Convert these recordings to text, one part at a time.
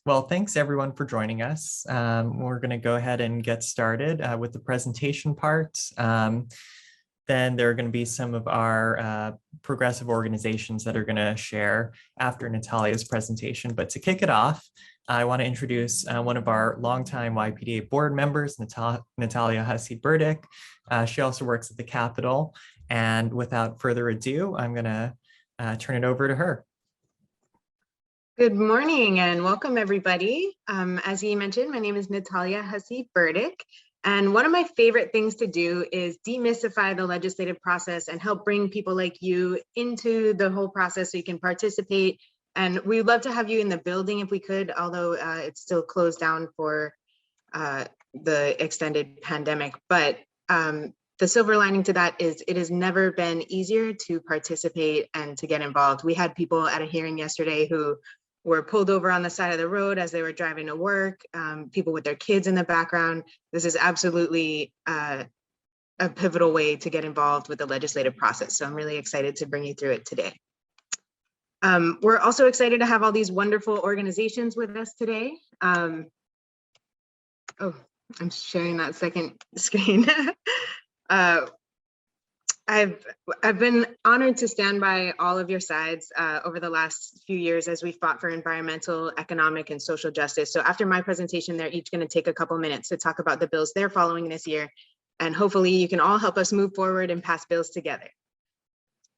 Well, thanks everyone for joining us. We're going to go ahead and get started with the presentation part. Then there are going to be some of our progressive organizations that are going to share after Natalia's presentation. But to kick it off, I want to introduce one of our longtime YPDA board members, Natalia Hussey Burdick. She also works at the Capitol. And without further ado, I'm going to turn it over to her. Good morning and welcome everybody. As he mentioned, my name is Natalia Hussey Burdick, and one of my favorite things to do is demystify the legislative process and help bring people like you into the whole process so you can participate. And we'd love to have you in the building if we could, although it's still closed down for the extended pandemic. But the silver lining to that is it has never been easier to participate and to get involved. We had people at a hearing yesterday who were pulled over on the side of the road as they were driving to work, people with their kids in the background. This is absolutely a pivotal way to get involved with the legislative process. So I'm really excited to bring you through it today. We're also excited to have all these wonderful organizations with us today. Oh, I'm sharing that second screen. I've been honored to stand by all of your sides over the last few years as we fought for environmental, economic, and social justice. So after my presentation, they're each going to take a couple minutes to talk about the bills they're following this year. And hopefully you can all help us move forward and pass bills together.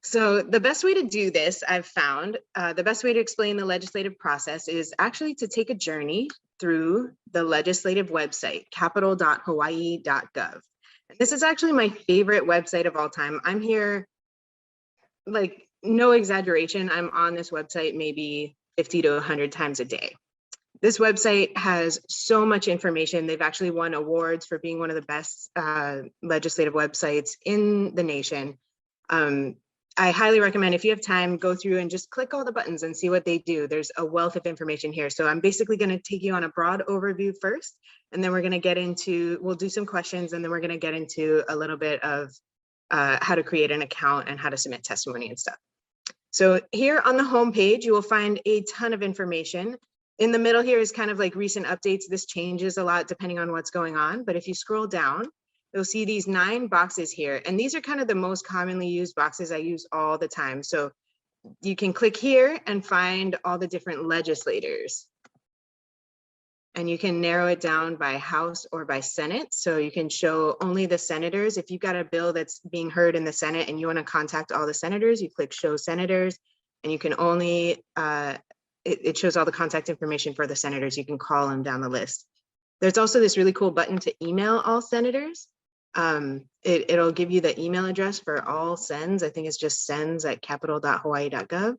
So the best way to do this, I've found, the best way to explain the legislative process is actually to take a journey through the legislative website, capital.hawaii.gov. This is actually my favorite website of all time. I'm here, like, no exaggeration, I'm on this website maybe 50 to 100 times a day. This website has so much information. They've actually won awards for being one of the best legislative websites in the nation. I highly recommend, if you have time, go through and just click all the buttons and see what they do. There's a wealth of information here. So I'm basically going to take you on a broad overview first, and then we're going to get into, we'll do some questions, and then we're going to get into a little bit of how to create an account and how to submit testimony and stuff. So here on the home page, you will find a ton of information. In the middle here is kind of like recent updates. This changes a lot depending on what's going on. But if you scroll down, you'll see these 9 boxes here. And these are kind of the most commonly used boxes I use all the time. So you can click here and find all the different legislators. And you can narrow it down by House or by Senate. So you can show only the senators. If you've got a bill that's being heard in the Senate and you want to contact all the senators, you click Show Senators, and you can only, it shows all the contact information for the senators. You can call them down the list. There's also this really cool button to email all senators. It'll give you the email address for all sends. I think it's just sends@capital.hawaii.gov.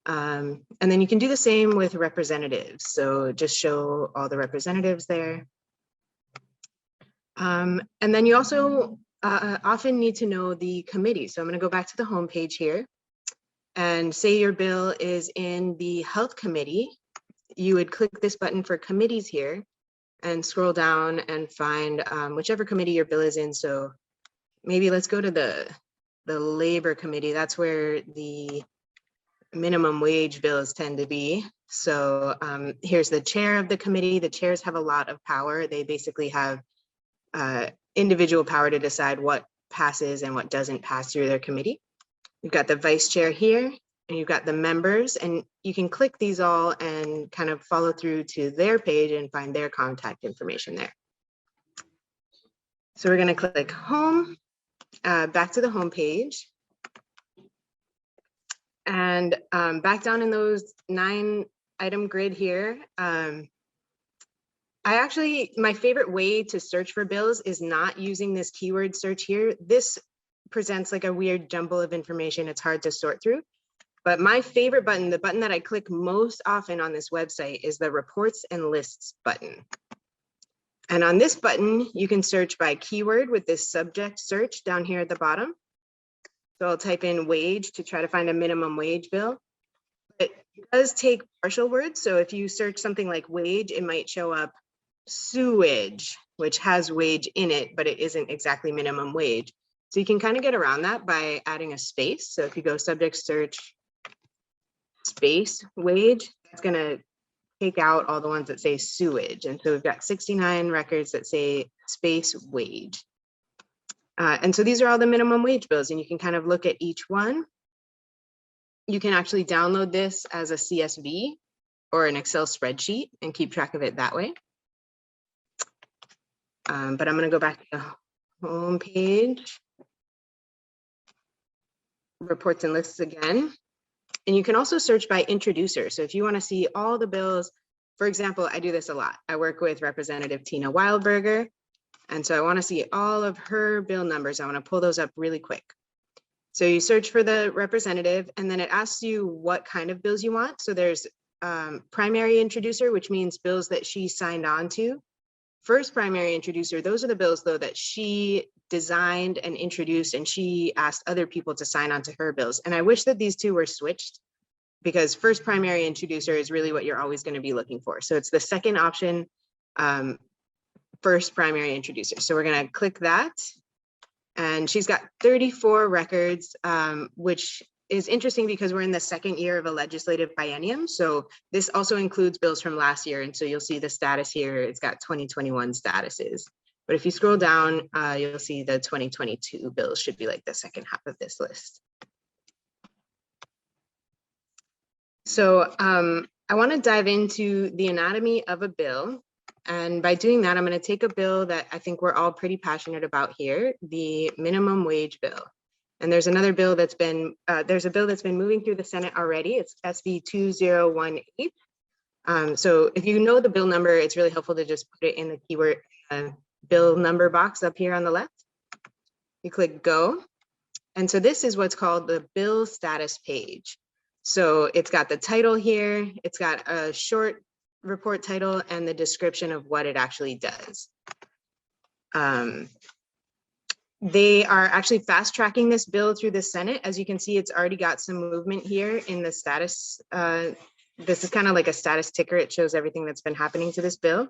And then you can do the same with representatives. So just show all the representatives there. And then you also often need to know the committee. So I'm going to go back to the home page here and say your bill is in the Health Committee. You would click this button for committees here and scroll down and find whichever committee your bill is in. So maybe let's go to the Labor Committee. That's where the minimum wage bills tend to be. So here's the chair of the committee. The chairs have a lot of power. They basically have individual power to decide what passes and what doesn't pass through their committee. You've got the vice chair here, and you've got the members, and you can click these all and kind of follow through to their page and find their contact information there. So we're going to click home, back to the home page. And back down in those 9-item grid here, my favorite way to search for bills is not using this keyword search here. This presents like a weird jumble of information. It's hard to sort through. But my favorite button, the button that I click most often on this website, is the Reports and Lists button. And on this button, you can search by keyword with this subject search down here at the bottom. So I'll type in wage to try to find a minimum wage bill. It does take partial words. So if you search something like wage, it might show up sewage, which has wage in it, but it isn't exactly minimum wage. So you can kind of get around that by adding a space. So if you go subject search space wage, it's going to take out all the ones that say sewage. And so we've got 69 records that say space wage. And so these are all the minimum wage bills, and you can kind of look at each one. You can actually download this as a CSV or an Excel spreadsheet and keep track of it that way. But I'm going to go back to the home page, reports and lists again. And you can also search by introducer. So if you want to see all the bills, for example, I do this a lot. I work with Representative Tina Wildberger. And so I want to see all of her bill numbers. I want to pull those up really quick. So you search for the representative, and then it asks you what kind of bills you want. So there's primary introducer, which means bills that she signed on to. First primary introducer, those are the bills though that she designed and introduced, and she asked other people to sign on to her bills. And I wish that these two were switched, because first primary introducer is really what you're always going to be looking for. So it's the second option, first primary introducer. So we're going to click that, and she's got 34 records, which is interesting because we're in the second year of a legislative biennium. So this also includes bills from last year. And so you'll see the status here. It's got 2021 statuses. But if you scroll down, you'll see the 2022 bills should be like the second half of this list. So I want to dive into the anatomy of a bill. And by doing that, I'm going to take a bill that I think we're all pretty passionate about here, the minimum wage bill. And there's another bill that's been, there's a bill that's been moving through the Senate already. It's SB 2018. So if you know the bill number, it's really helpful to just put it in the keyword bill number box up here on the left. You click go. And so this is what's called the bill status page. So it's got the title here. It's got a short report title and the description of what it actually does. They are actually fast tracking this bill through the Senate. As you can see, it's already got some movement here in the status. This is kind of like a status ticker. It shows everything that's been happening to this bill.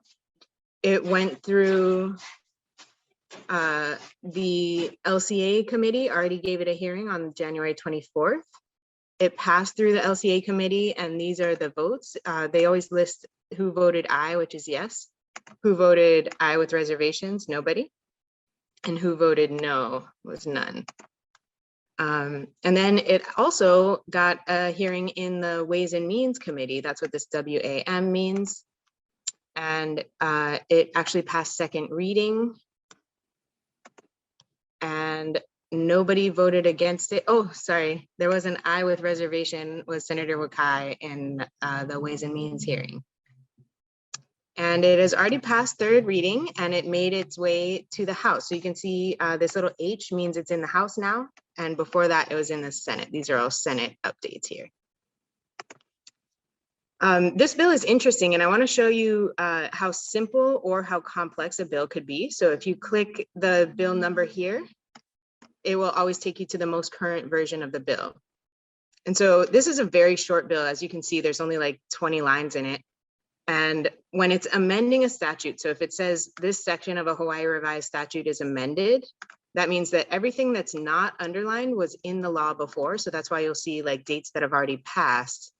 It went through the LCA committee, already gave it a hearing on January 24th. It passed through the LCA committee, and these are the votes. They always list who voted aye, which is yes. Who voted aye with reservations? Nobody. And who voted no was none. And then it also got a hearing in the Ways and Means Committee. That's what this WAM means. And it actually passed second reading. And nobody voted against it. Oh, sorry. There was an aye with reservation with Senator Wakai in the Ways and Means hearing. And it has already passed third reading, and it made its way to the House. So you can see this little H means it's in the House now. And before that, it was in the Senate. These are all Senate updates here. This bill is interesting, and I want to show you how simple or how complex a bill could be. So if you click the bill number here, it will always take you to the most current version of the bill. And so this is a very short bill. As you can see, there's only like 20 lines in it. And when it's amending a statute, so if it says this section of a Hawaii revised statute is amended, that means that everything that's not underlined was in the law before. So that's why you'll see like dates that have already passed.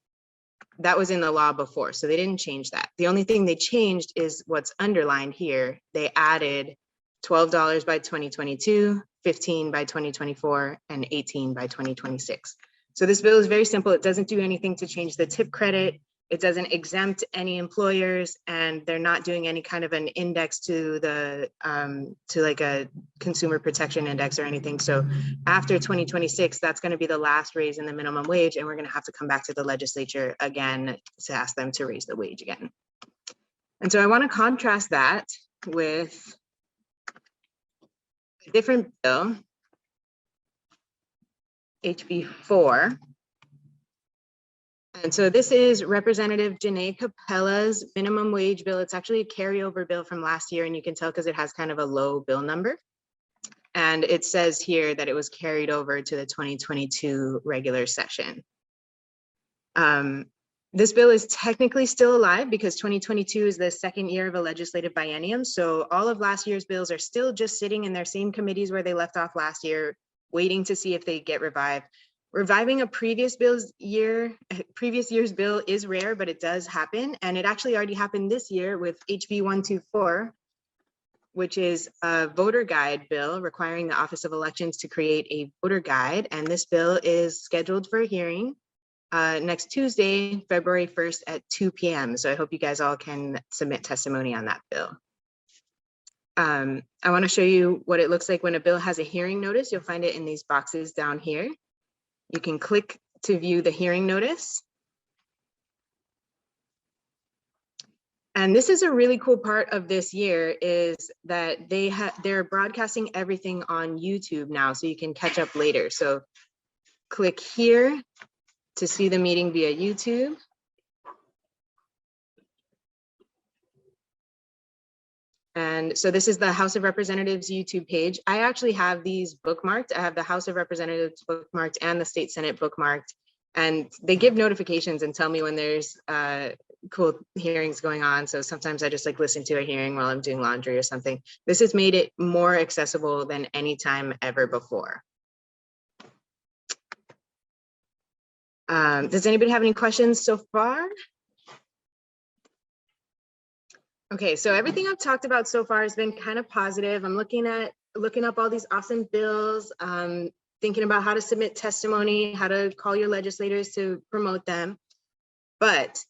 That was in the law before, so they didn't change that. The only thing they changed is what's underlined here. They added $12 by 2022, 15 by 2024, and 18 by 2026. So this bill is very simple. It doesn't do anything to change the tip credit. It doesn't exempt any employers, and they're not doing any kind of an index to the to like a consumer protection index or anything. So after 2026, that's going to be the last raise in the minimum wage, and we're going to have to come back to the legislature again to ask them to raise the wage again. And so I want to contrast that with a different bill, HB 4. And so this is Representative Janae Capella's minimum wage bill. It's actually a carryover bill from last year, and you can tell because it has kind of a low bill number. And it says here that it was carried over to the 2022 regular session. This bill is technically still alive because 2022 is the second year of a legislative biennium. So all of last year's bills are still just sitting in their same committees where they left off last year, waiting to see if they get revived. Reviving a previous year's bill is rare, but it does happen. And it actually already happened this year with HB 124, which is a voter guide bill requiring the Office of Elections to create a voter guide. And this bill is scheduled for a hearing next Tuesday, February 1st at 2 p.m. So I hope you guys all can submit testimony on that bill. I want to show you what it looks like when a bill has a hearing notice. You'll find it in these boxes down here. You can click to view the hearing notice. And this is a really cool part of this year is that they're broadcasting everything on YouTube now, so you can catch up later. So click here to see the meeting via YouTube. And so this is the House of Representatives YouTube page. I actually have these bookmarked. I have the House of Representatives bookmarked and the State Senate bookmarked. And they give notifications and tell me when there's cool hearings going on. So sometimes I just like listen to a hearing while I'm doing laundry or something. This has made it more accessible than any time ever before. Does anybody have any questions so far? Okay, so everything I've talked about so far has been kind of positive. I'm looking up all these awesome bills, thinking about how to submit testimony, how to call your legislators to promote them. But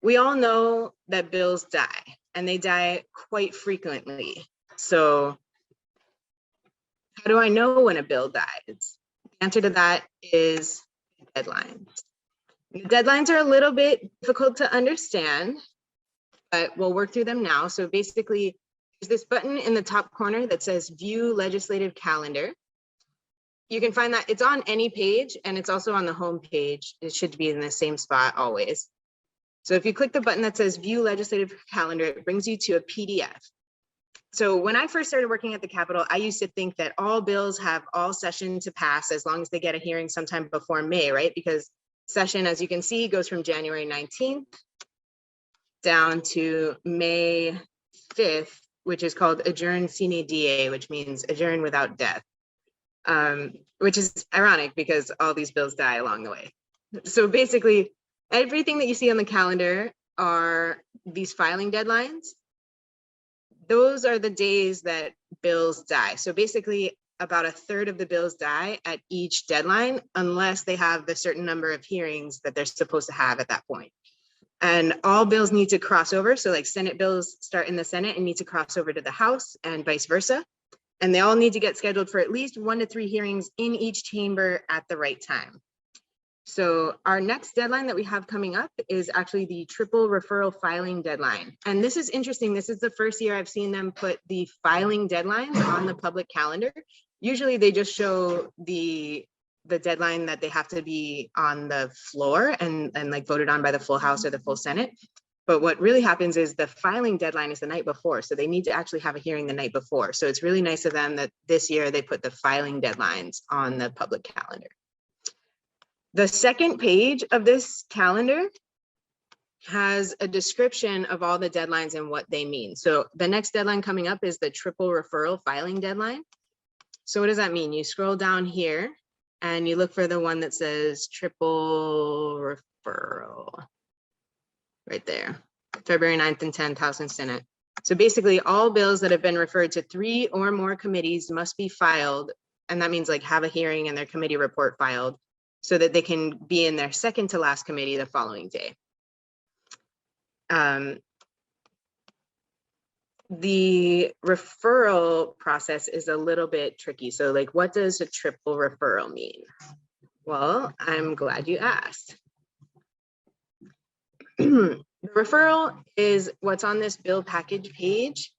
we all know that bills die, and they die quite frequently. So how do I know when a bill dies? The answer to that is deadlines. The deadlines are a little bit difficult to understand, but we'll work through them now. So basically, there's this button in the top corner that says View Legislative Calendar. You can find that it's on any page, and it's also on the home page. It should be in the same spot always. So if you click the button that says View Legislative Calendar, it brings you to a PDF. So when I first started working at the Capitol, I used to think that all bills have all session to pass as long as they get a hearing sometime before May, right? Because session, as you can see, goes from January 19th down to May 5th, which is called Adjourn Sine Die, which means adjourn without death, which is ironic because all these bills die along the way. So basically, everything that you see on the calendar are these filing deadlines. Those are the days that bills die. So basically, about a third of the bills die at each deadline, unless they have the certain number of hearings that they're supposed to have at that point. And all bills need to cross over. So like Senate bills start in the Senate and need to cross over to the House and vice versa. And they all need to get scheduled for at least 1 to 3 hearings in each chamber at the right time. So our next deadline that we have coming up is actually the triple referral filing deadline. And this is interesting. This is the first year I've seen them put the filing deadlines on the public calendar. Usually they just show the deadline that they have to be on the floor and like voted on by the full House or the full Senate. But what really happens is the filing deadline is the night before. So they need to actually have a hearing the night before. So it's really nice of them that this year they put the filing deadlines on the public calendar. The second page of this calendar has a description of all the deadlines and what they mean. So the next deadline coming up is the triple referral filing deadline. So what does that mean? You scroll down here and you look for the one that says triple referral right there, February 9th and 10th, House and Senate. So basically all bills that have been referred to 3 or more committees must be filed. And that means like have a hearing and their committee report filed so that they can be in their second to last committee the following day. The referral process is a little bit tricky. So like, what does a triple referral mean? Well, I'm glad you asked. The referral is what's on this bill package page.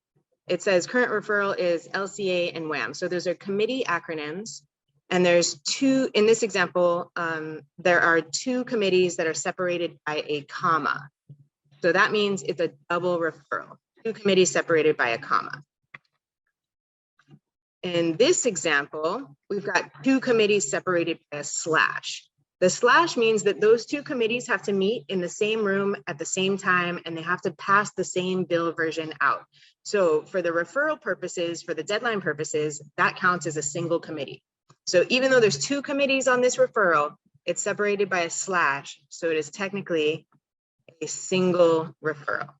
It says current referral is LCA and WHAM. So those are committee acronyms. And there's 2, in this example, there are 2 committees that are separated by a comma. So that means it's a double referral. 2 committees separated by a comma. In this example, we've got 2 committees separated by a slash. The slash means that those 2 committees have to meet in the same room at the same time, and they have to pass the same bill version out. So for the referral purposes, for the deadline purposes, that counts as a single committee. So even though there's two committees on this referral, it's separated by a slash. So it is technically a single referral.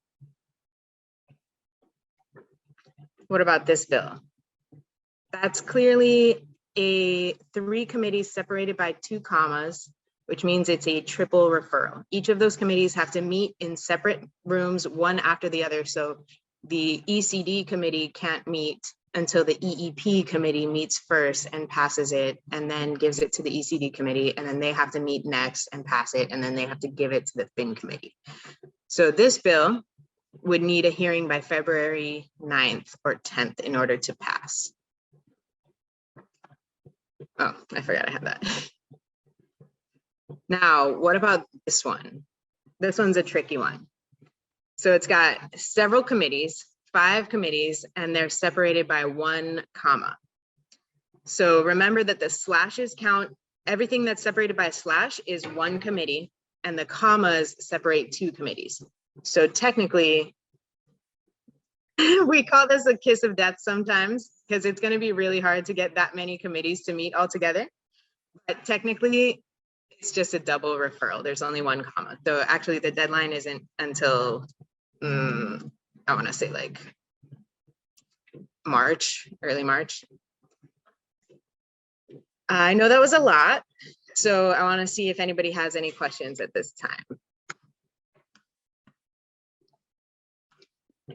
What about this bill? That's clearly a 3 committees separated by 2 commas, which means it's a triple referral. Each of those committees have to meet in separate rooms, one after the other. So the ECD committee can't meet until the EEP committee meets first and passes it, and then gives it to the ECD committee, and then they have to meet next and pass it, and then they have to give it to the FIN committee. So this bill would need a hearing by February 9th or 10th in order to pass. Oh, I forgot I had that. Now, what about this one? This one's a tricky one. So it's got several committees, 5 committees, and they're separated by 1 comma. So remember that the slashes count, everything that's separated by a slash is 1 committee, and the commas separate 2 committees. So technically, we call this a kiss of death sometimes, because it's going to be really hard to get that many committees to meet all together. But technically, it's just a double referral. There's only 1 comma. So actually, the deadline isn't until, I want to say like March, early March. I know that was a lot. So I want to see if anybody has any questions at this time.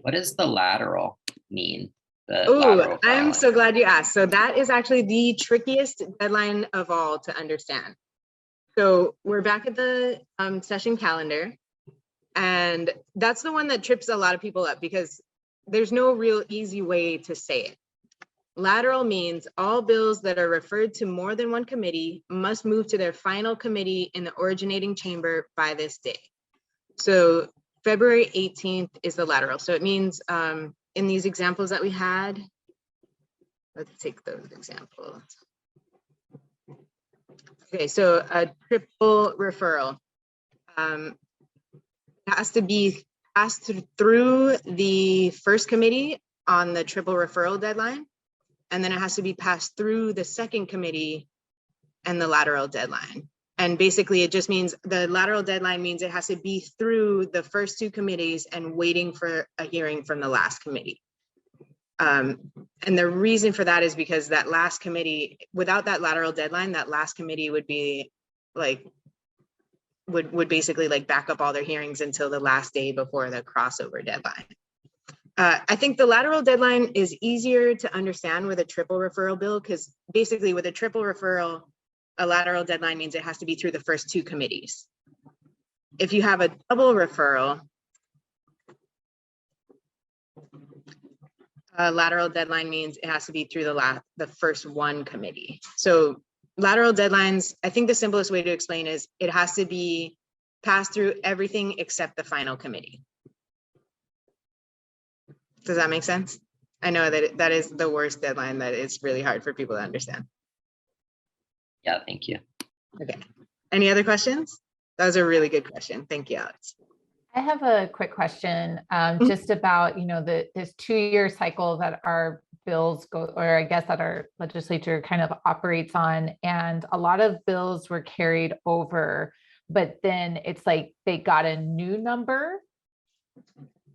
What does the lateral mean? Oh, I'm so glad you asked. So that is actually the trickiest deadline of all to understand. So we're back at the session calendar, and that's the one that trips a lot of people up because there's no real easy way to say it. Lateral means all bills that are referred to more than 1 committee must move to their final committee in the originating chamber by this day. So February 18th is the lateral. So it means in these examples that we had, let's take those examples. Okay, so a triple referral has to be passed through the first committee on the triple referral deadline, and then it has to be passed through the second committee and the lateral deadline. And basically it just means the lateral deadline means it has to be through the first 2 committees and waiting for a hearing from the last committee. And the reason for that is because that last committee, without that lateral deadline, that last committee would be like, would basically like back up all their hearings until the last day before the crossover deadline. I think the lateral deadline is easier to understand with a triple referral bill, because basically with a triple referral, a lateral deadline means it has to be through the first 2 committees. If you have a double referral, a lateral deadline means it has to be through the first 1 committee. So lateral deadlines, I think the simplest way to explain is it has to be passed through everything except the final committee. Does that make sense? I know that that is the worst deadline, that it's really hard for people to understand. Yeah, thank you. Okay. Any other questions? That was a really good question. Thank you, Alex. I have a quick question just about, this 2-year cycle that our bills go, or I guess that our legislature kind of operates on. And a lot of bills were carried over, but then it's like they got a new number.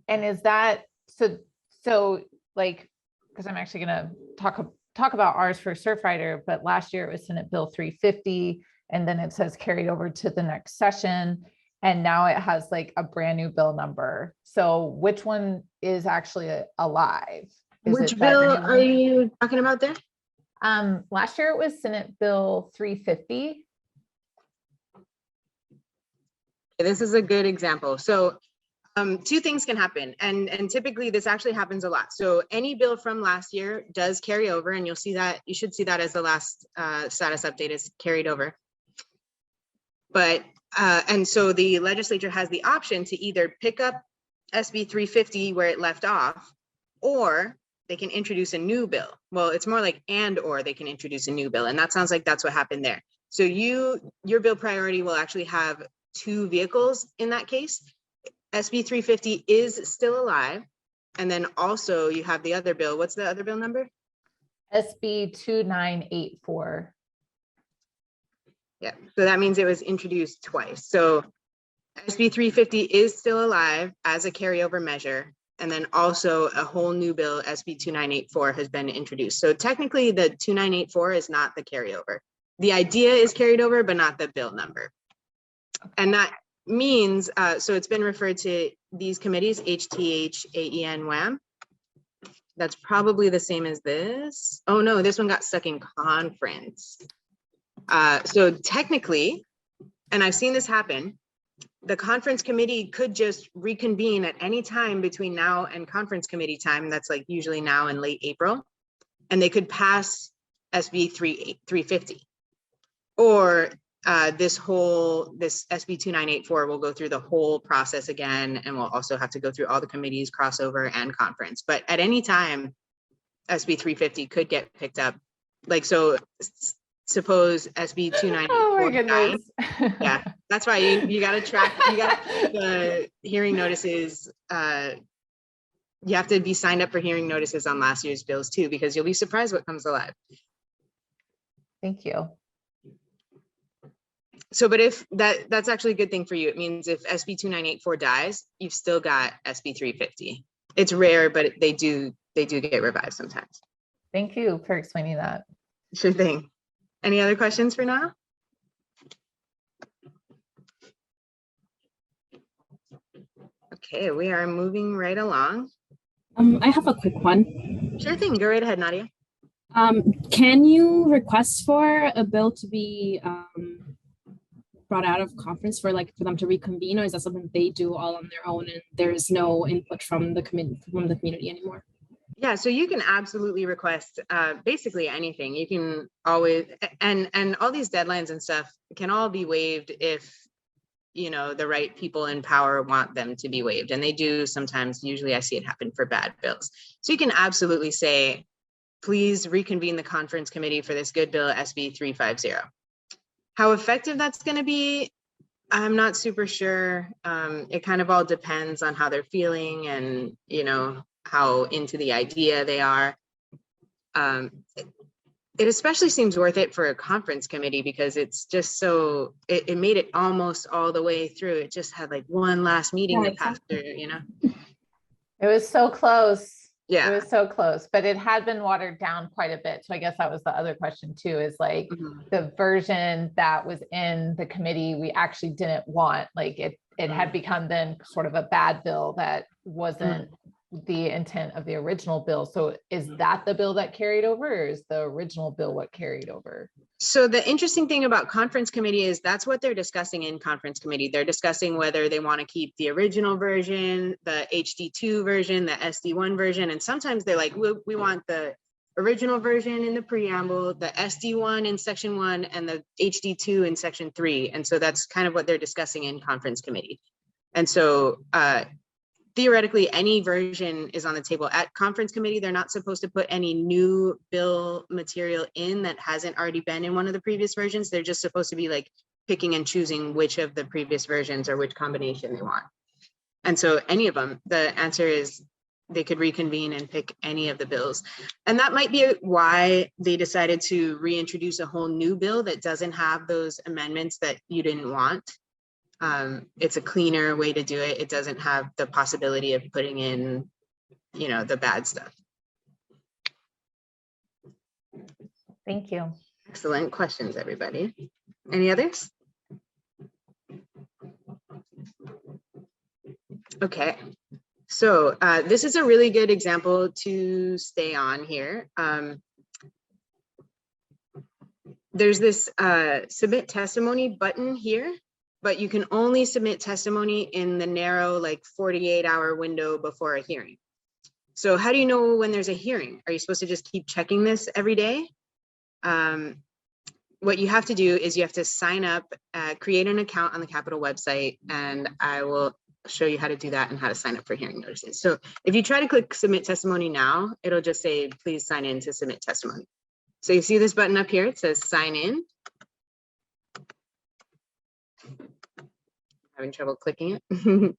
And is that, so like, because I'm actually going to talk about ours for Surfrider, but last year it was Senate Bill 350, and then it says carried over to the next session. And now it has like a brand new bill number. So which one is actually alive? Which bill are you talking about there? Last year it was Senate Bill 350. This is a good example. So 2 things can happen, and typically this actually happens a lot. So any bill from last year does carry over, and you'll see that, you should see that as the last status update is carried over. But and so the legislature has the option to either pick up SB 350 where it left off, or they can introduce a new bill. Well, it's more like or they can introduce a new bill, and that sounds like that's what happened there. So your bill priority will actually have 2 vehicles in that case. SB 350 is still alive, and then also you have the other bill. What's the other bill number? SB 2984. Yeah, so that means it was introduced twice. So SB 350 is still alive as a carryover measure. And then also a whole new bill, SB 2984, has been introduced. So technically the 2984 is not the carryover. The idea is carried over, but not the bill number. And that means, so it's been referred to these committees, HTH, AEN, WAM. That's probably the same as this. Oh no, this one got stuck in conference. So technically, and I've seen this happen, the conference committee could just reconvene at any time between now and conference committee time. That's like usually now in late April. And they could pass SB 350. Or this SB 2984 will go through the whole process again, and we'll also have to go through all the committees, crossover, and conference. But at any time, SB 350 could get picked up. Like, so suppose SB 2984 Oh my goodness. yeah, that's why you got to track, you got the hearing notices. You have to be signed up for hearing notices on last year's bills too, because you'll be surprised what comes alive. Thank you. So, but if that's actually a good thing for you. It means if SB 2984 dies, you've still got SB 350. It's rare, but they do get revived sometimes. Thank you for explaining that. Sure thing. Any other questions for now? Okay, we are moving right along. I have a quick one. Sure thing. Go right ahead, Nadia. Can you request for a bill to be brought out of conference for them to reconvene, or is that something they do all on their own and there's no input from the community anymore? Yeah, so you can absolutely request basically anything. You can always, and all these deadlines and stuff can all be waived if, you know, the right people in power want them to be waived. And they do sometimes. Usually I see it happen for bad bills. So you can absolutely say, please reconvene the conference committee for this good bill, SB 350. How effective that's going to be, I'm not super sure. It kind of all depends on how they're feeling and, you know, how into the idea they are. It especially seems worth it for a conference committee because it's just so, it made it almost all the way through. It just had like one last meeting that passed through, you know? It was so close. Yeah. It was so close, but it had been watered down quite a bit. So I guess that was the other question too, is like the version that was in the committee, we actually didn't want, like it had become then sort of a bad bill that wasn't the intent of the original bill. So is that the bill that carried over, or is the original bill what carried over? So the interesting thing about conference committee is that's what they're discussing in conference committee. They're discussing whether they want to keep the original version, the HD2 version, the SD1 version. And sometimes they're like, we want the original version in the preamble, the SD1 in section 1, and the HD2 in section 3. And so that's kind of what they're discussing in conference committee. And so theoretically, any version is on the table. At conference committee, they're not supposed to put any new bill material in that hasn't already been in one of the previous versions. They're just supposed to be like picking and choosing which of the previous versions or which combination they want. And so any of them, the answer is they could reconvene and pick any of the bills. And that might be why they decided to reintroduce a whole new bill that doesn't have those amendments that you didn't want. It's a cleaner way to do it. It doesn't have the possibility of putting in, you know, the bad stuff. Thank you. Excellent questions, everybody. Any others? Okay, so this is a really good example to stay on here. There's this submit testimony button here, but you can only submit testimony in the narrow, like 48-hour window before a hearing. So how do you know when there's a hearing? Are you supposed to just keep checking this every day? What you have to do is you have to sign up, create an account on the Capitol website, and I will show you how to do that and how to sign up for hearing notices. So if you try to click submit testimony now, it'll just say, please sign in to submit testimony. So you see this button up here, it says sign in. Having trouble clicking it.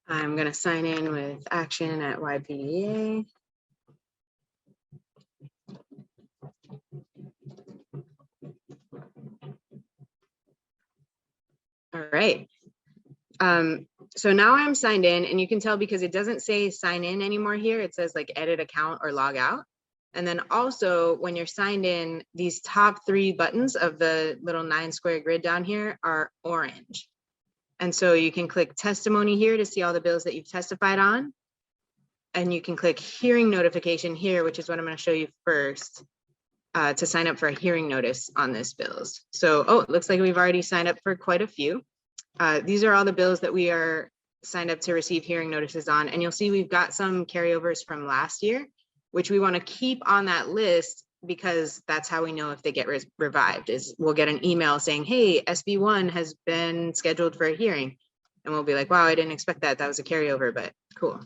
I'm going to sign in with action at YPDA. right. So now I'm signed in, and you can tell because it doesn't say sign in anymore here. It says like edit account or log out. And then also when you're signed in, these top 3 buttons of the little 9 square grid down here are orange. And so you can click testimony here to see all the bills that you've testified on. And you can click hearing notification here, which is what I'm going to show you first, to sign up for a hearing notice on this bills. So, oh, it looks like we've already signed up for quite a few. These are all the bills that we are signed up to receive hearing notices on. And you'll see we've got some carryovers from last year, which we want to keep on that list because that's how we know if they get revived, is we'll get an email saying, hey, SB1 has been scheduled for a hearing. And we'll be like, wow, I didn't expect that. That was a carryover, but cool.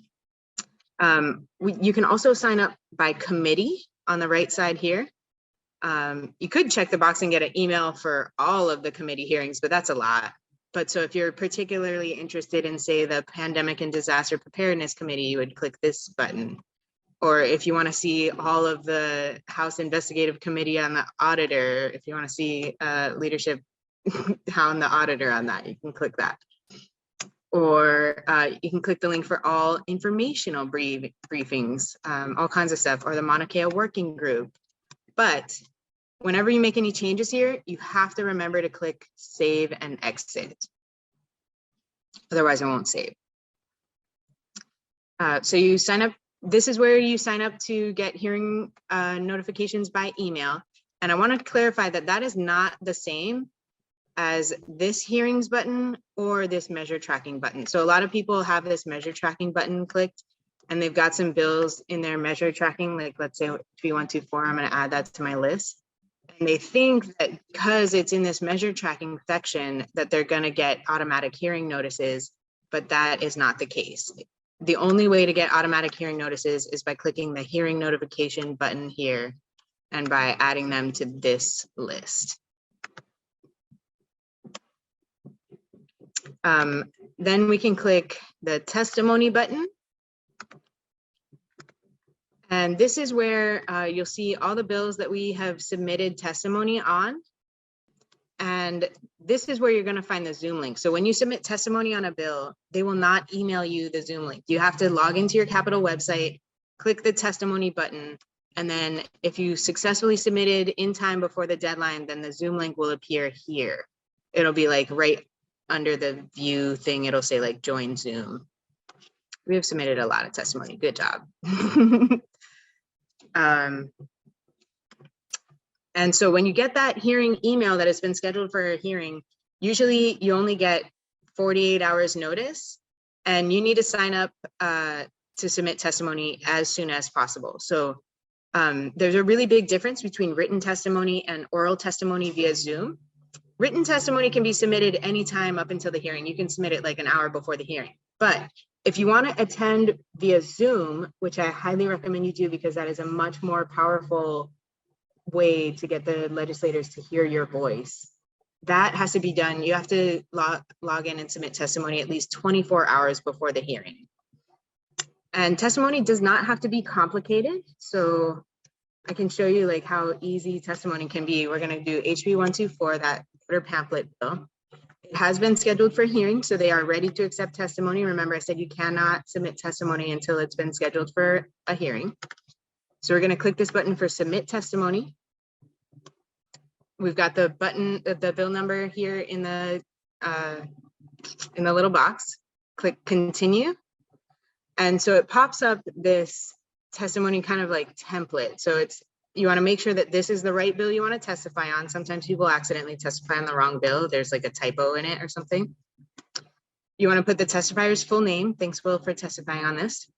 You can also sign up by committee on the right side here. You could check the box and get an email for all of the committee hearings, but that's a lot. But so if you're particularly interested in, say, the Pandemic and Disaster Preparedness Committee, you would click this button. Or if you want to see all of the House Investigative Committee on the auditor, if you want to see leadership on the auditor on that, you can click that. Or you can click the link for all informational briefings, all kinds of stuff, or the Mauna Kea Working Group. But whenever you make any changes here, you have to remember to click save and exit. Otherwise, it won't save. So you sign up. This is where you sign up to get hearing notifications by email. And I want to clarify that that is not the same as this hearings button or this measure tracking button. So a lot of people have this measure tracking button clicked and they've got some bills in their measure tracking, like let's say V124, I'm going to add that to my list. And they think that because it's in this measure tracking section that they're going to get automatic hearing notices, but that is not the case. The only way to get automatic hearing notices is by clicking the hearing notification button here and by adding them to this list. Then we can click the testimony button. And this is where you'll see all the bills that we have submitted testimony on. And this is where you're going to find the Zoom link. So when you submit testimony on a bill, they will not email you the Zoom link. You have to log into your Capitol website, click the testimony button, and then if you successfully submitted in time before the deadline, then the Zoom link will appear here. It'll be like right under the view thing. It'll say like join Zoom. We have submitted a lot of testimony. Good job. And so when you get that hearing email that has been scheduled for a hearing, usually you only get 48 hours notice and you need to sign up to submit testimony as soon as possible. So there's a really big difference between written testimony and oral testimony via Zoom. Written testimony can be submitted anytime up until the hearing. You can submit it like an hour before the hearing. But if you want to attend via Zoom, which I highly recommend you do because that is a much more powerful way to get the legislators to hear your voice, that has to be done. You have to log in and submit testimony at least 24 hours before the hearing. And testimony does not have to be complicated. So I can show you like how easy testimony can be. We're going to do HB 124, that voter pamphlet bill. It has been scheduled for hearing, so they are ready to accept testimony. Remember, I said you cannot submit testimony until it's been scheduled for a hearing. So we're going to click this button for submit testimony. We've got the button, the bill number here in the little box. Click continue. And so it pops up this testimony kind of like template. So it's, you want to make sure that this is the right bill you want to testify on. Sometimes people accidentally testify on the wrong bill. There's like a typo in it or something. You want to put the testifier's full name. Thanks, Will, for testifying on this.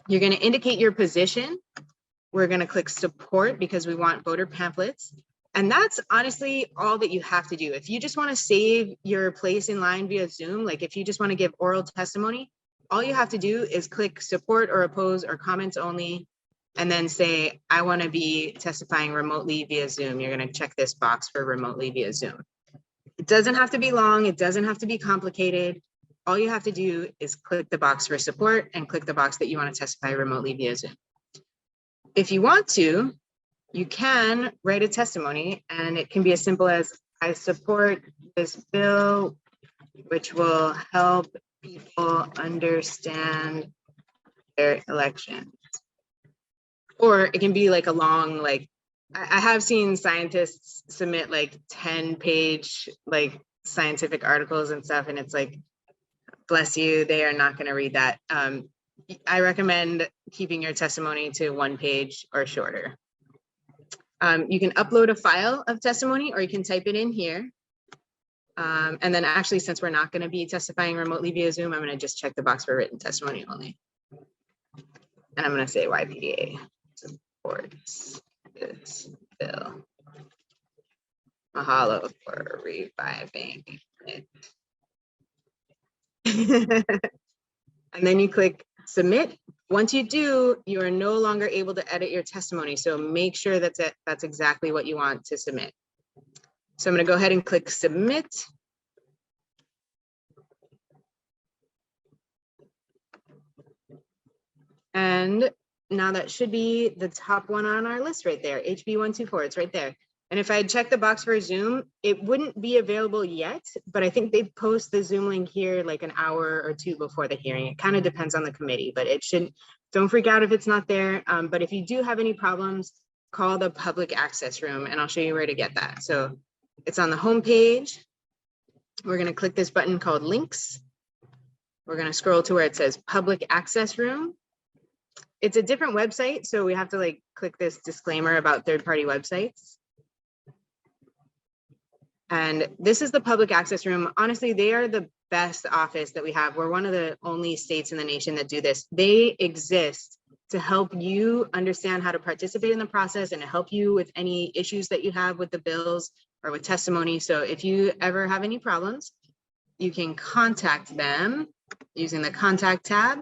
You're going to indicate your position. We're going to click support because we want voter pamphlets. And that's honestly all that you have to do. If you just want to save your place in line via Zoom, like if you just want to give oral testimony, all you have to do is click support or oppose or comments only, and then say, I want to be testifying remotely via Zoom. You're going to check this box for remotely via Zoom. It doesn't have to be long. It doesn't have to be complicated. All you have to do is click the box for support and click the box that you want to testify remotely via Zoom. If you want to, you can write a testimony, and it can be as simple as, I support this bill which will help people understand their elections. Or it can be like a long, like, I have seen scientists submit like 10-page like scientific articles and stuff, and it's like, bless you, they are not going to read that. I recommend keeping your testimony to 1 page or shorter. You can upload a file of testimony, or you can type it in here. And then actually, since we're not going to be testifying remotely via Zoom, I'm going to just check the box for written testimony only. And I'm going to say YPDA supports this bill. Mahalo for reviving it. And then you click submit. Once you do, you are no longer able to edit your testimony. So make sure that's exactly what you want to submit. So I'm going to go ahead and click submit. And now that should be the top one on our list right there, HB 124, it's right there. And if I had checked the box for Zoom, it wouldn't be available yet, but I think they post the Zoom link here like an hour or 2 before the hearing. It kind of depends on the committee, but it shouldn't, don't freak out if it's not there. But if you do have any problems, call the public access room and I'll show you where to get that. So it's on the home page. We're going to click this button called links. We're going to scroll to where it says public access room. It's a different website, so we have to like click this disclaimer about third-party websites. And this is the public access room. Honestly, they are the best office that we have. We're one of the only states in the nation that do this. They exist to help you understand how to participate in the process and to help you with any issues that you have with the bills or with testimony. So if you ever have any problems, you can contact them using the contact tab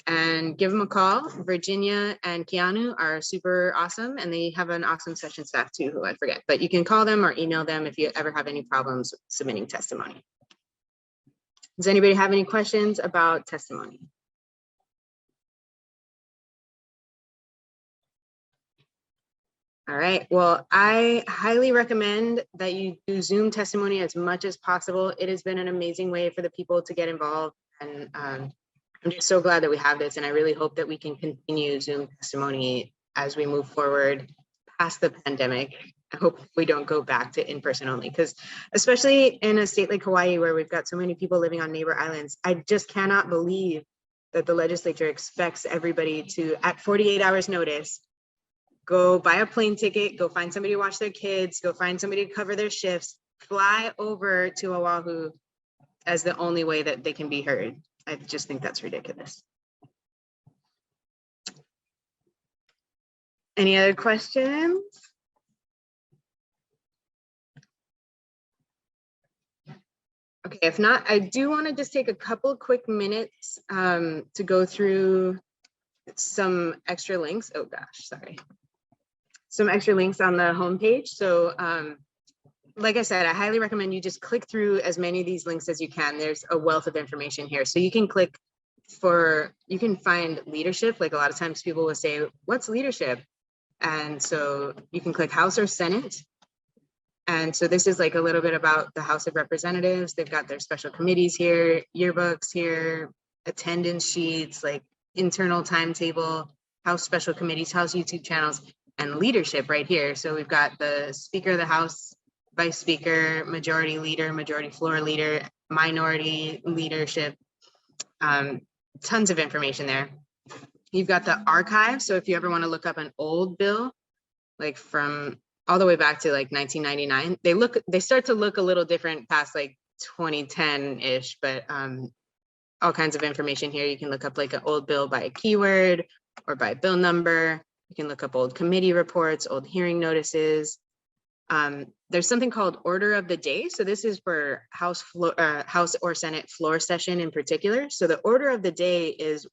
and give them a call. Virginia and Keanu are super awesome, and they have an awesome session staff too, who I forget, but you can call them or email them if you ever have any problems submitting testimony. Does anybody have any questions about testimony? All right, well, I highly recommend that you do Zoom testimony as much as possible. It has been an amazing way for the people to get involved, and I'm just so glad that we have this, and I really hope that we can continue Zoom testimony as we move forward past the pandemic. I hope we don't go back to in-person only, because especially in a state like Hawaii, where we've got so many people living on neighbor islands, I just cannot believe that the legislature expects everybody to, at 48 hours notice, go buy a plane ticket, go find somebody to watch their kids, go find somebody to cover their shifts, fly over to Oahu as the only way that they can be heard. I just think that's ridiculous. Any other questions? Okay, if not, I do want to just take a couple quick minutes to go through some extra links. Oh gosh, sorry. Some extra links on the homepage. So like I said, I highly recommend you just click through as many of these links as you can. There's a wealth of information here. So you can click for, you can find leadership. Like a lot of times people will say, what's leadership? And so you can click House or Senate. And so this is like a little bit about the House of Representatives. They've got their special committees here, yearbooks here, attendance sheets, like internal timetable, House special committees, House YouTube channels, and leadership right here. So we've got the Speaker of the House, Vice Speaker, Majority Leader, Majority Floor Leader, Minority Leadership, tons of information there. You've got the archive. So if you ever want to look up an old bill, like from all the way back to like 1999, they start to look a little different past like 2010-ish, but all kinds of information here. You can look up like an old bill by a keyword or by bill number. You can look up old committee reports, old hearing notices. There's something called order of the day. So this is for House or Senate floor session in particular. So the order of the day is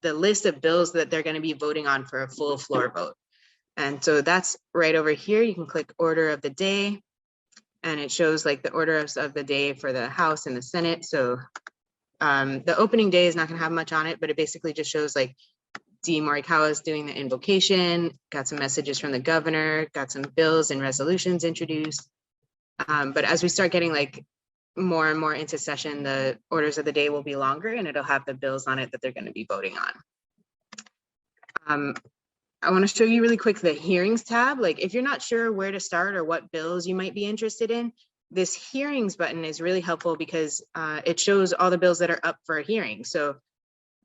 the list of bills that they're going to be voting on for a full floor vote. And so that's right over here. You can click order of the day, and it shows like the order of the day for the House and the Senate. So the opening day is not going to have much on it, but it basically just shows like D. Morikawa is doing the invocation, got some messages from the governor, got some bills and resolutions introduced. But as we start getting like more and more into session, the orders of the day will be longer and it'll have the bills on it that they're going to be voting on. I want to show you really quick the hearings tab. Like if you're not sure where to start or what bills you might be interested in, this hearings button is really helpful because it shows all the bills that are up for a hearing. So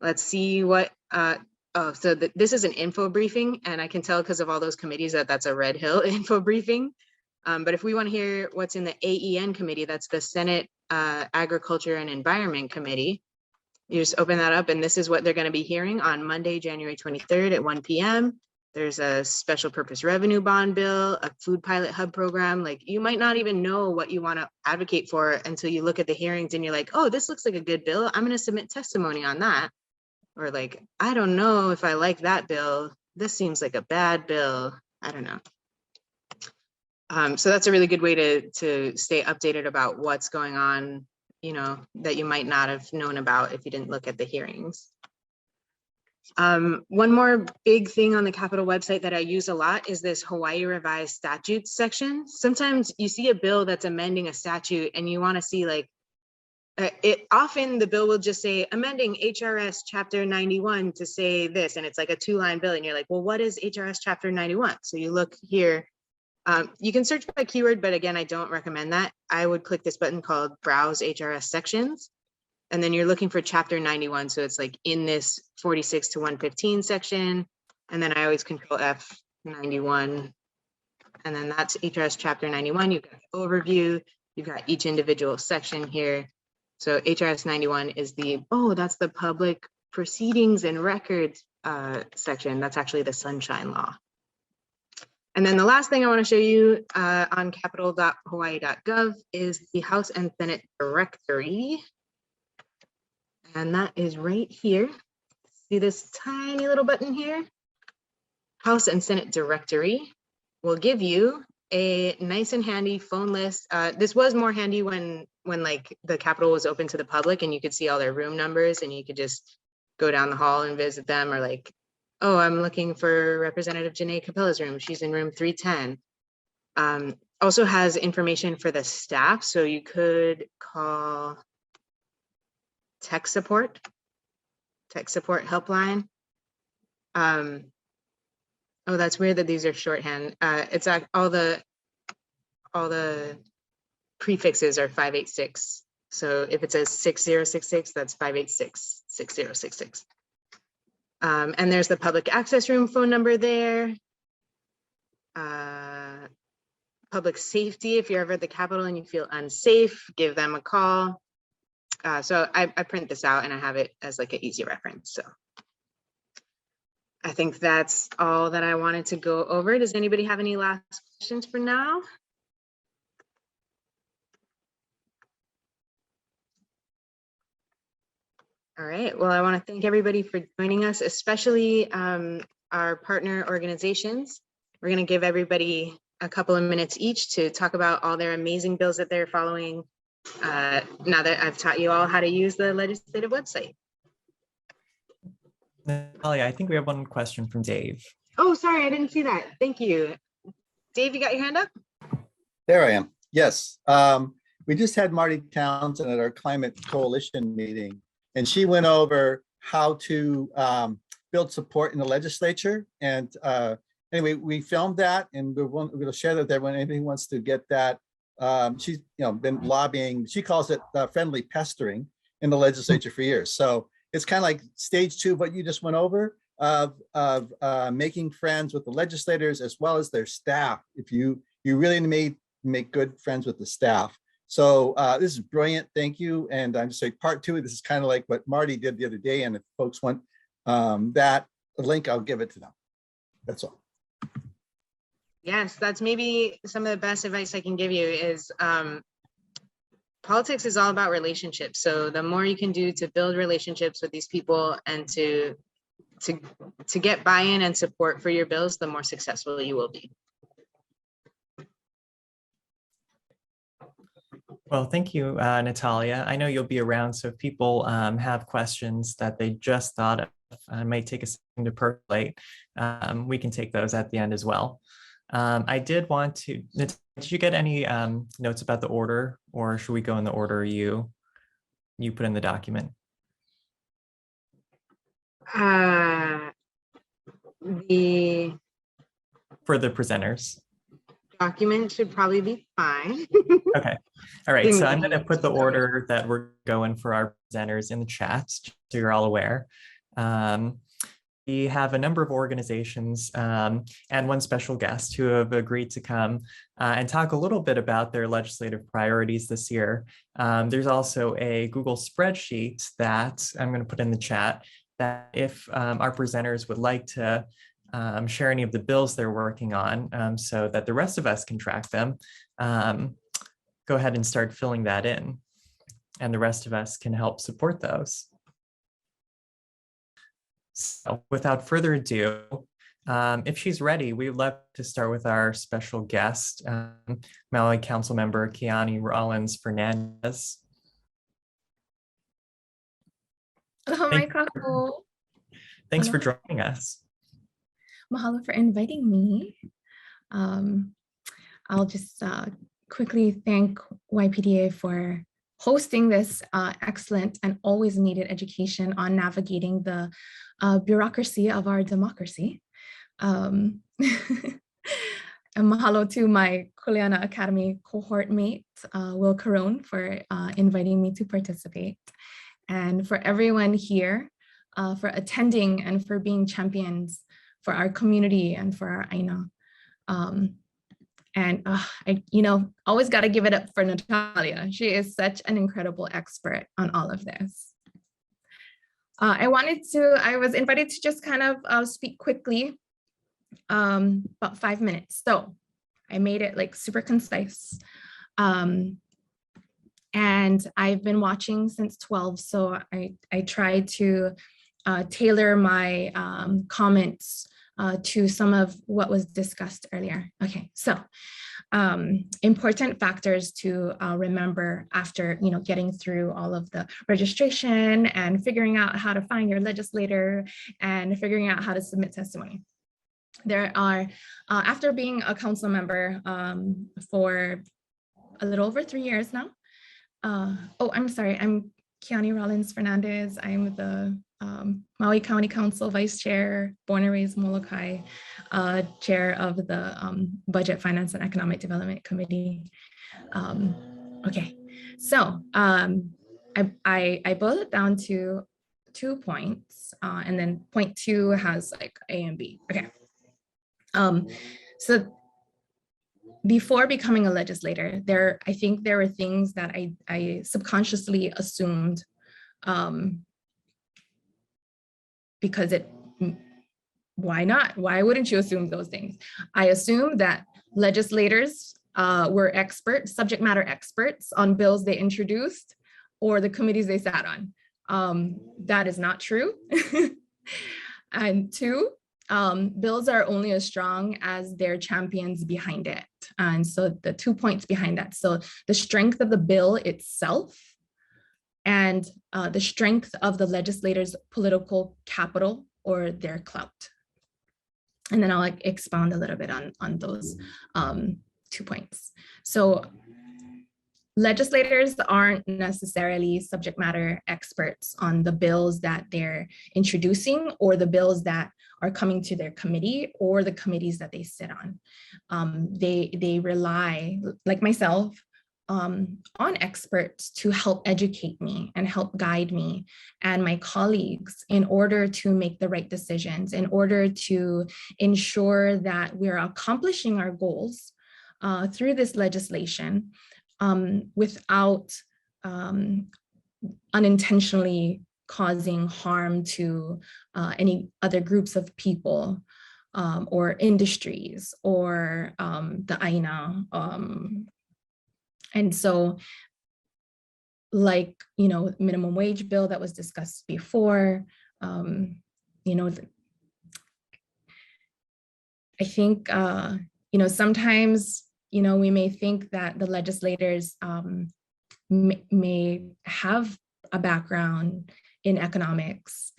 let's see what, this is an info briefing, and I can tell because of all those committees that that's a Red Hill info briefing. But if we want to hear what's in the AEN committee, that's the Senate Agriculture and Environment Committee. You just open that up and this is what they're going to be hearing on Monday, January 23rd at 1 p.m. There's a special purpose revenue bond bill, a food pilot hub program. Like you might not even know what you want to advocate for until you look at the hearings and you're like, oh, this looks like a good bill. I'm going to submit testimony on that. Or like, I don't know if I like that bill. This seems like a bad bill. I don't know. So that's a really good way to stay updated about what's going on, you know, that you might not have known about if you didn't look at the hearings. One more big thing on the Capitol website that I use a lot is this Hawaii Revised Statutes section. Sometimes you see a bill that's amending a statute and you want to see like, often the bill will just say amending HRS chapter 91 to say this, and it's like a 2-line bill and you're like, well, what is HRS chapter 91? So you look here. You can search by keyword, but again, I don't recommend that. I would click this button called Browse HRS Sections, and then you're looking for Chapter 91. So it's like in this 46 to 115 section, and then I always Control F 91, and then that's HRS Chapter 91. You've got the overview, you've got each individual section here. So HRS 91 is that's the Public Proceedings and Records section. That's actually the Sunshine Law. And then the last thing I want to show you on capitol.hawaii.gov is the House and Senate directory. And that is right here. See this tiny little button here? House and Senate directory will give you a nice and handy phone list. This was more handy when like the Capitol was open to the public and you could see all their room numbers and you could just go down the hall and visit them, or like, oh, I'm looking for Representative Janae Capella's room. She's in room 310. Also has information for the staff. So you could call tech support helpline. Oh, that's weird that these are shorthand. It's all the prefixes are 586. So if it says 6066, that's 586 6066. And there's the public access room phone number there. Public safety, if you're ever at the Capitol and you feel unsafe, give them a call. So I print this out and I have it as like an easy reference. So I think that's all that I wanted to go over. Does anybody have any last questions for now? All right, well, I want to thank everybody for joining us, especially our partner organizations. We're going to give everybody a couple of minutes each to talk about all their amazing bills that they're following now that I've taught you all how to use the legislative website. Natalia, I think we have one question from Dave. Oh, sorry, I didn't see that. Thank you. Dave, you got your hand up? There I am. Yes. We just had Marty Townsend at our Climate Coalition meeting, and she went over how to build support in the legislature. And anyway, we filmed that, and we're going to share that with everyone. Anybody wants to get that. She's been lobbying. She calls it friendly pestering in the legislature for years. So it's kind of like stage 2 of what you just went over of making friends with the legislators as well as their staff. If you really make good friends with the staff. So this is brilliant. Thank you. And I'm just saying part 2 of this is kind of like what Marty did the other day. And if folks want that link, I'll give it to them. That's all. Yes, that's maybe some of the best advice I can give you is politics is all about relationships. So the more you can do to build relationships with these people and to get buy-in and support for your bills, the more successful you will be. Well, thank you, Natalia. I know you'll be around, so if people have questions that they just thought of, might take a second to percolate, we can take those at the end as well. I did want to, did you get any notes about the order, or should we go in the order you put in the document? The For the presenters. document should probably be fine. Okay. All right. Didn't So I'm get going to it. put the order that we're going for our presenters in the chat, so you're all aware. We have a number of organizations and one special guest who have agreed to come and talk a little bit about their legislative priorities this year. There's also a Google spreadsheet that I'm going to put in the chat that if our presenters would like to share any of the bills they're working on so that the rest of us can track them, go ahead and start filling that in, and the rest of us can help support those. So without further ado, if she's ready, we'd love to start with our special guest, Maui Council Member Keaney Rollins Fernandez. Mahalo kako. Thanks for joining us. Mahalo for inviting me. I'll just quickly thank YPDA for hosting this excellent and always needed education on navigating the bureaucracy of our democracy. And mahalo to my Kuleana Academy cohort mate, Will Carone, for inviting me to participate. And for everyone here, for attending and for being champions for our community and for our Aina. And I, always got to give it up for Natalia. She is such an incredible expert on all of this. I was invited to just kind of speak quickly, about 5 minutes. So I made it like super concise. And I've been watching since 12. So I tried to tailor my comments to some of what was discussed earlier. Okay, so important factors to remember after getting through all of the registration and figuring out how to find your legislator and figuring out how to submit testimony. There are, after being a council member for a little over 3 years now. Oh, I'm sorry, I'm Keaney Rollins Fernandez. I'm the Maui County Council Vice Chair, born and raised Molokai, Chair of the Budget, Finance, and Economic Development Committee. Okay, so I boiled it down to 2 points, and then point 2 has like A and B. Okay, so before becoming a legislator, I think there were things that I subconsciously assumed. Because why not? Why wouldn't you assume those things? I assumed that legislators were subject matter experts on bills they introduced or the committees they sat on. That is not true. And 2, bills are only as strong as their champions behind it. And so the 2 points behind that. So the strength of the bill itself and the strength of the legislators' political capital or their clout. And then I'll expound a little bit on those 2 points. So legislators aren't necessarily subject matter experts on the bills that they're introducing or the bills that are coming to their committee or the committees that they sit on. They rely, like myself, on experts to help educate me and help guide me and my colleagues in order to make the right decisions, in order to ensure that we're accomplishing our goals through this legislation without unintentionally causing harm to any other groups of people or industries or the Aina. And so, like, minimum wage bill that was discussed before, I think, sometimes, we may think that the legislators may have a background in economics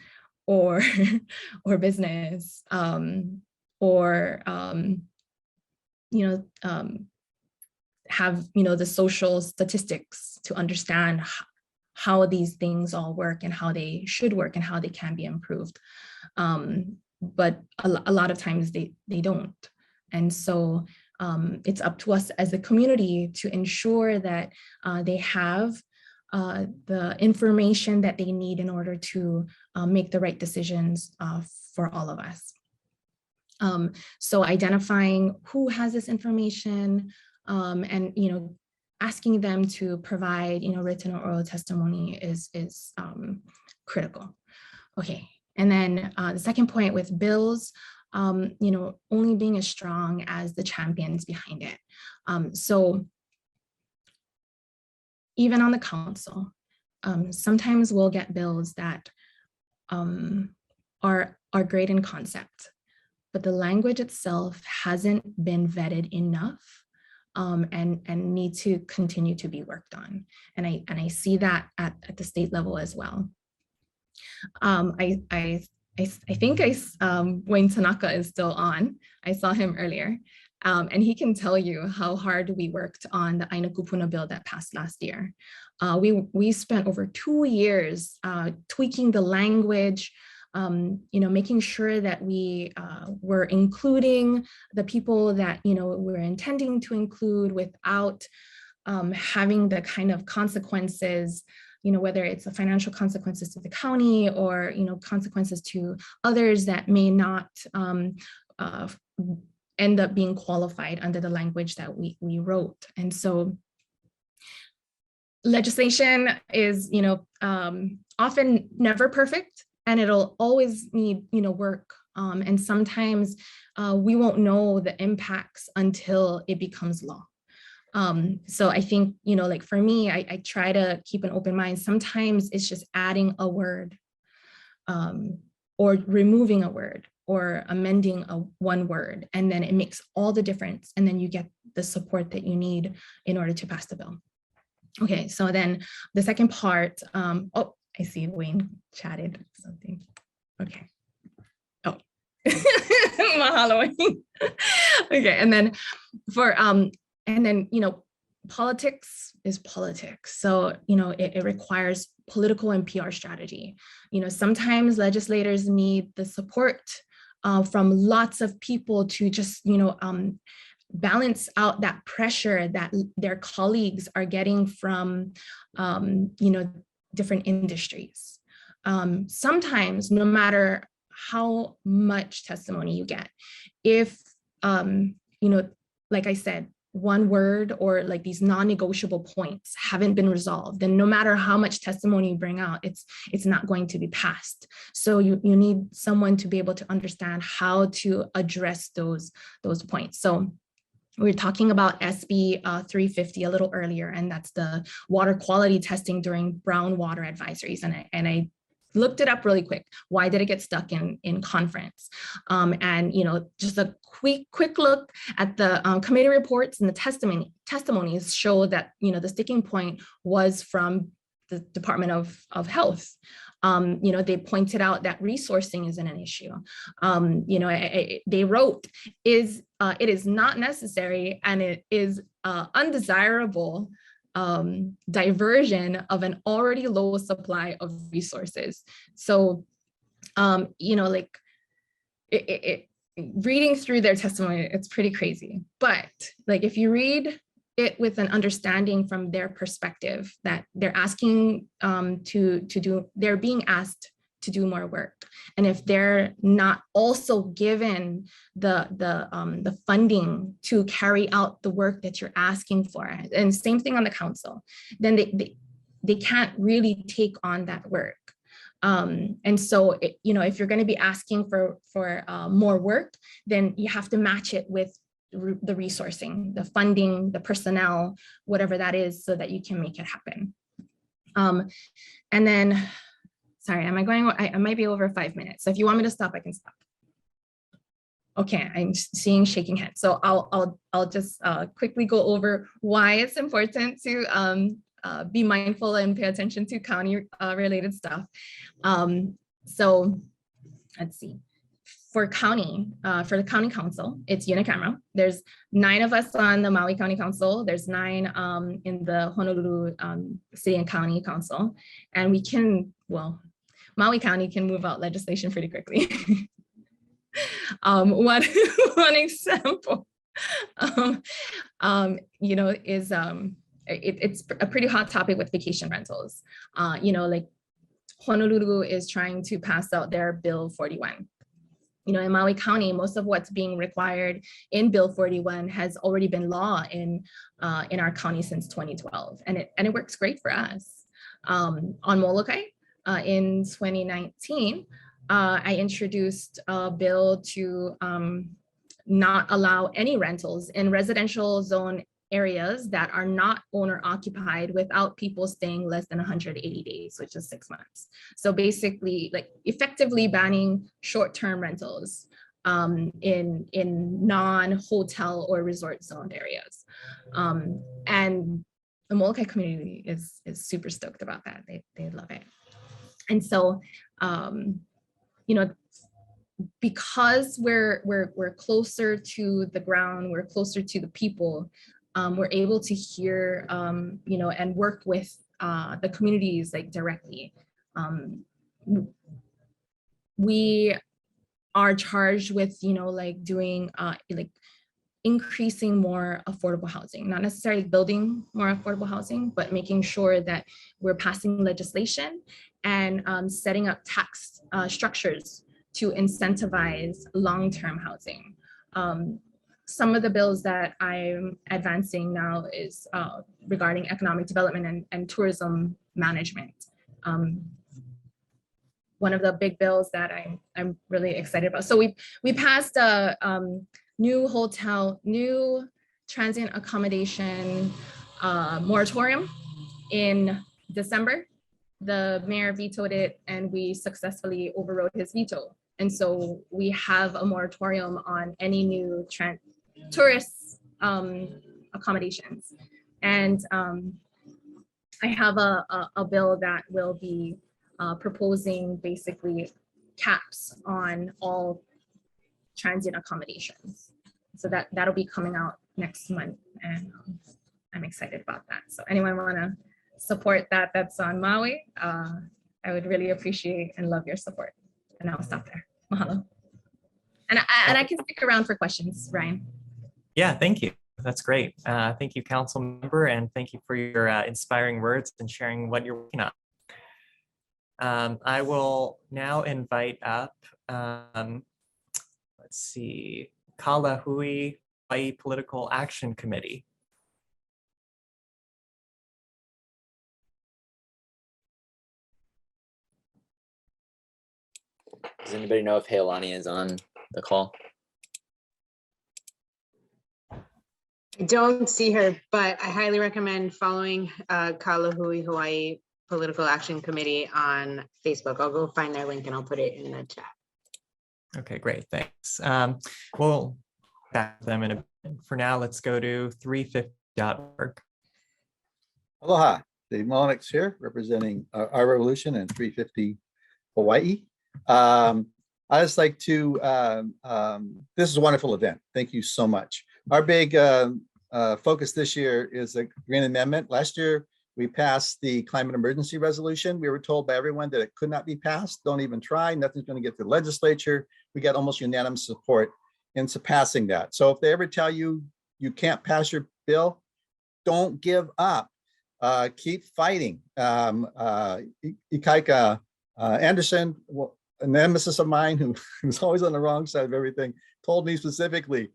or business or have, the social statistics to understand how these things all work and how they should work and how they can be improved. But a lot of times they don't. And so it's up to us as a community to ensure that they have the information that they need in order to make the right decisions for all of us. So identifying who has this information and, asking them to provide, written or oral testimony is critical. Okay, and then the second point with bills, only being as strong as the champions behind it. So even on the council, sometimes we'll get bills that are great in concept, but the language itself hasn't been vetted enough and need to continue to be worked on. And I see that at the state level as well. I think Wayne Tanaka is still on. I saw him earlier, and he can tell you how hard we worked on the Aina Kupuna bill that passed last year. We spent over 2 years tweaking the language, making sure that we were including the people that, we're intending to include without having the kind of consequences, whether it's the financial consequences to the county or, consequences to others that may not end up being qualified under the language that we wrote. And so legislation is, often never perfect, and it'll always need, work. And sometimes we won't know the impacts until it becomes law. So I think, like for me, I try to keep an open mind. Sometimes it's just adding a word or removing a word or amending one word, and then it makes all the difference. And then you get the support that you need in order to pass the bill. Okay, so then the second part, oh, I see Wayne chatted something. Okay. Oh, mahalo, Wayne. Okay, and then for, politics is politics. So, it requires political and PR strategy. Sometimes legislators need the support from lots of people to just, balance out that pressure that their colleagues are getting from, different industries. Sometimes, no matter how much testimony you get, if, like I said, one word or like these non-negotiable points haven't been resolved, then no matter how much testimony you bring out, it's not going to be passed. So you need someone to be able to understand how to address those points. So we were talking about SB 350 a little earlier, and that's the water quality testing during brown water advisories. And I looked it up really quick. Why did it get stuck in conference? And just a quick look at the committee reports and the testimonies show that the sticking point was from the Department of Health. They pointed out that resourcing isn't an issue. They wrote, it is not necessary and it is undesirable diversion of an already low supply of resources. So, reading through their testimony, it's pretty crazy. But if you read it with an understanding from their perspective that they're asking they're being asked to do more work. And if they're not also given the funding to carry out the work that you're asking for, and same thing on the council, then they can't really take on that work. And so, if you're going to be asking for more work, then you have to match it with the resourcing, the funding, the personnel, whatever that is, so that you can make it happen. And then, sorry, I might be over 5 minutes. So if you want me to stop, I can stop. Okay, I'm seeing shaking heads. So I'll just quickly go over why it's important to be mindful and pay attention to county related stuff. So let's see. for the county council, it's unicameral. There's 9 of us on the Maui County Council. There's 9 in the Honolulu City and County Council. And we can, well, Maui County can move out legislation pretty quickly. One example, you know, is it's a pretty hot topic with vacation rentals. You know, like Honolulu is trying to pass out their Bill 41. You know, in Maui County, most of what's being required in Bill 41 has already been law in our county since 2012, and it works great for us. On Molokai, in 2019, I introduced a bill to not allow any rentals in residential zone areas that are not owner occupied without people staying less than 180 days, which is 6 months. So basically, like effectively banning short-term rentals in non-hotel or resort zoned areas. And the Molokai community is super stoked about that. They love it. And so, you know, because we're closer to the ground, we're closer to the people, we're able to hear, you know, and work with the communities like directly. We are charged with, you know, like doing like increasing more affordable housing, not necessarily building more affordable housing, but making sure that we're passing legislation and setting up tax structures to incentivize long-term housing. Some of the bills that I'm advancing now is regarding economic development and tourism management. One of the big bills that I'm really excited about. So we passed a new transient accommodation moratorium in December. The mayor vetoed it and we successfully overrode his veto. And so we have a moratorium on any new tourist accommodations. And I have a bill that will be proposing basically caps on all transient accommodations. So that'll be coming out next month, and I'm excited about that. So anyone wanna support that that's on Maui, I would really appreciate and love your support. And I'll stop there. Mahalo. And I can stick around for questions, Ryan. Yeah, thank you. That's great. Thank you, council member, and thank you for your inspiring words and sharing what you're working on. I will now invite up, let's see, Kalahui Hawaii Political Action Committee. Does anybody know if Heilani is on the call? I don't see her, but I highly recommend following Kalahui Hawaii Political Action Committee on Facebook. I'll go find their link and I'll put it in the chat. Okay, great, thanks. We'll back them in a bit. For now, let's go to 350.org. Aloha, Dave Molnix here, representing our revolution and 350 Hawaii. I just like to, this is a wonderful event. Thank you so much. Our big focus this year is the Green Amendment. Last year, we passed the climate emergency resolution. We were told by everyone that it could not be passed. Don't even try. Nothing's going to get to the legislature. We got almost unanimous support in surpassing that. So if they ever tell you you can't pass your bill, don't give up. Keep fighting. Ikaika Anderson, a nemesis of mine who was always on the wrong side of everything, told me specifically,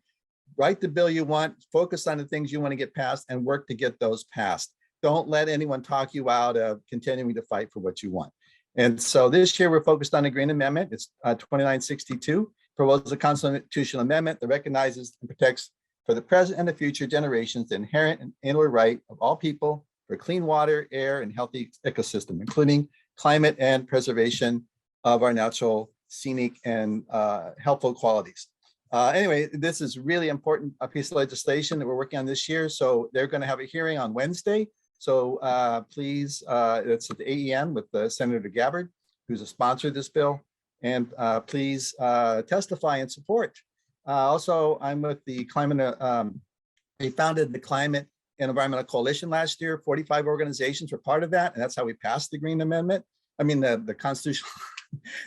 write the bill you want, focus on the things you want to get passed, and work to get those passed. Don't let anyone talk you out of continuing to fight for what you want. And so this year we're focused on the Green Amendment. It's 2962, proposes a constitutional amendment that recognizes and protects for the present and the future generations the inherent and inward right of all people for clean water, air, and healthy ecosystem, including climate and preservation of our natural, scenic, and helpful qualities. Anyway, this is really important, a piece of legislation that we're working on this year. So they're going to have a hearing on Wednesday. So please, it's at the AEM with Senator Gabbard, who's a sponsor of this bill. and please testify in support. Also, I'm with the climate, they founded the Climate and Environmental Coalition last year. 45 organizations were part of that, and that's how we passed the Green Amendment. I mean, the constitutional,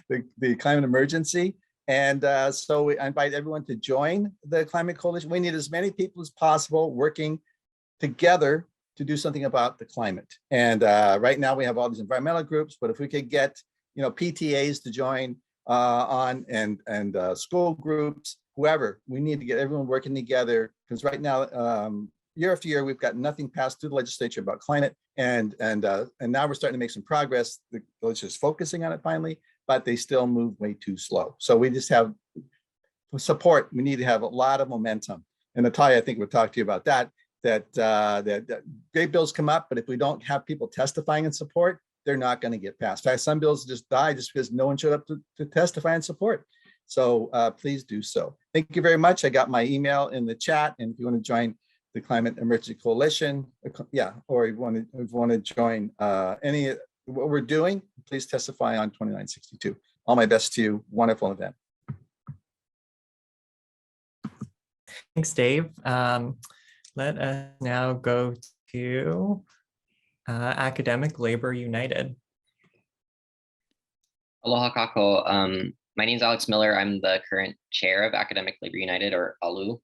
the climate emergency. And so I invite everyone to join the Climate Coalition. We need as many people as possible working together to do something about the climate. And right now we have all these environmental groups, but if we could get, PTAs to join on and school groups, whoever, we need to get everyone working together, because right now, year after year, we've got nothing passed through the legislature about climate, and now we're starting to make some progress. The legislature is focusing on it finally, but they still move way too slow. So we just have support. We need to have a lot of momentum. And Natalia, I think we'll talk to you about that. That great bills come up, but if we don't have people testifying in support, they're not going to get passed. Some bills just die just because no one showed up to testify in support. So please do so. Thank you very much. I got my email in the chat, and if you want to join the Climate Emergency Coalition, or if you want to join any of what we're doing, please testify on 2962. All my best to you. Wonderful event. Thanks, Dave. Let us now go to Academic Labor United. Aloha kako. My name is Alex Miller. I'm the current chair of Academic Labor United, or ALU.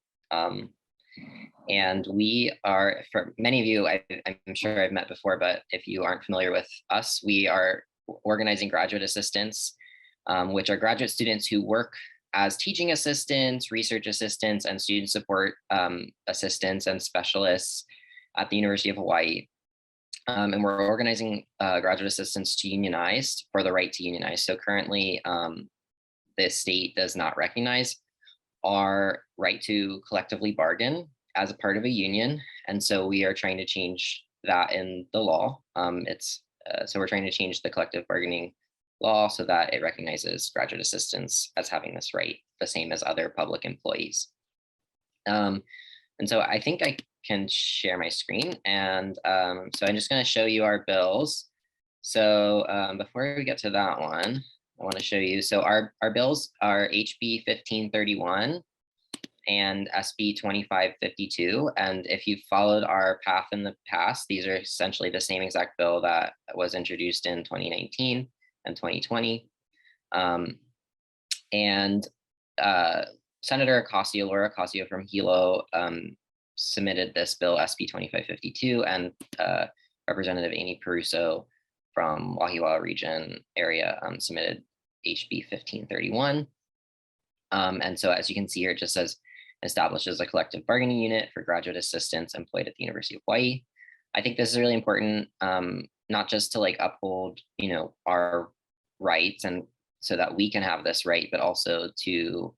And we are, for many of you, I'm sure I've met before, but if you aren't familiar with us, we are organizing graduate assistants, which are graduate students who work as teaching assistants, research assistants, and student support assistants and specialists at the University of Hawaii. And we're organizing graduate assistants to unionize, for the right to unionize. So currently, the state does not recognize our right to collectively bargain as a part of a union. And so we are trying to change that in the law. So we're trying to change the collective bargaining law so that it recognizes graduate assistants as having this right, the same as other public employees. And so I think I can share my screen. And so I'm just going to show you our bills. So before we get to that one, I want to show you. So our bills are HB 1531 and SB 2552. And if you followed our path in the past, these are essentially the same exact bill that was introduced in 2019 and 2020. Senator Ocasio, Laura Ocasio from Hilo, submitted this bill, SB 2552, and Representative Amy Peruso from Wahiawa region area submitted HB 1531. And so as you can see here, it just says, establishes a collective bargaining unit for graduate assistants employed at the University of Hawaii. I think this is really important, not just to like uphold, our rights and so that we can have this right, but also to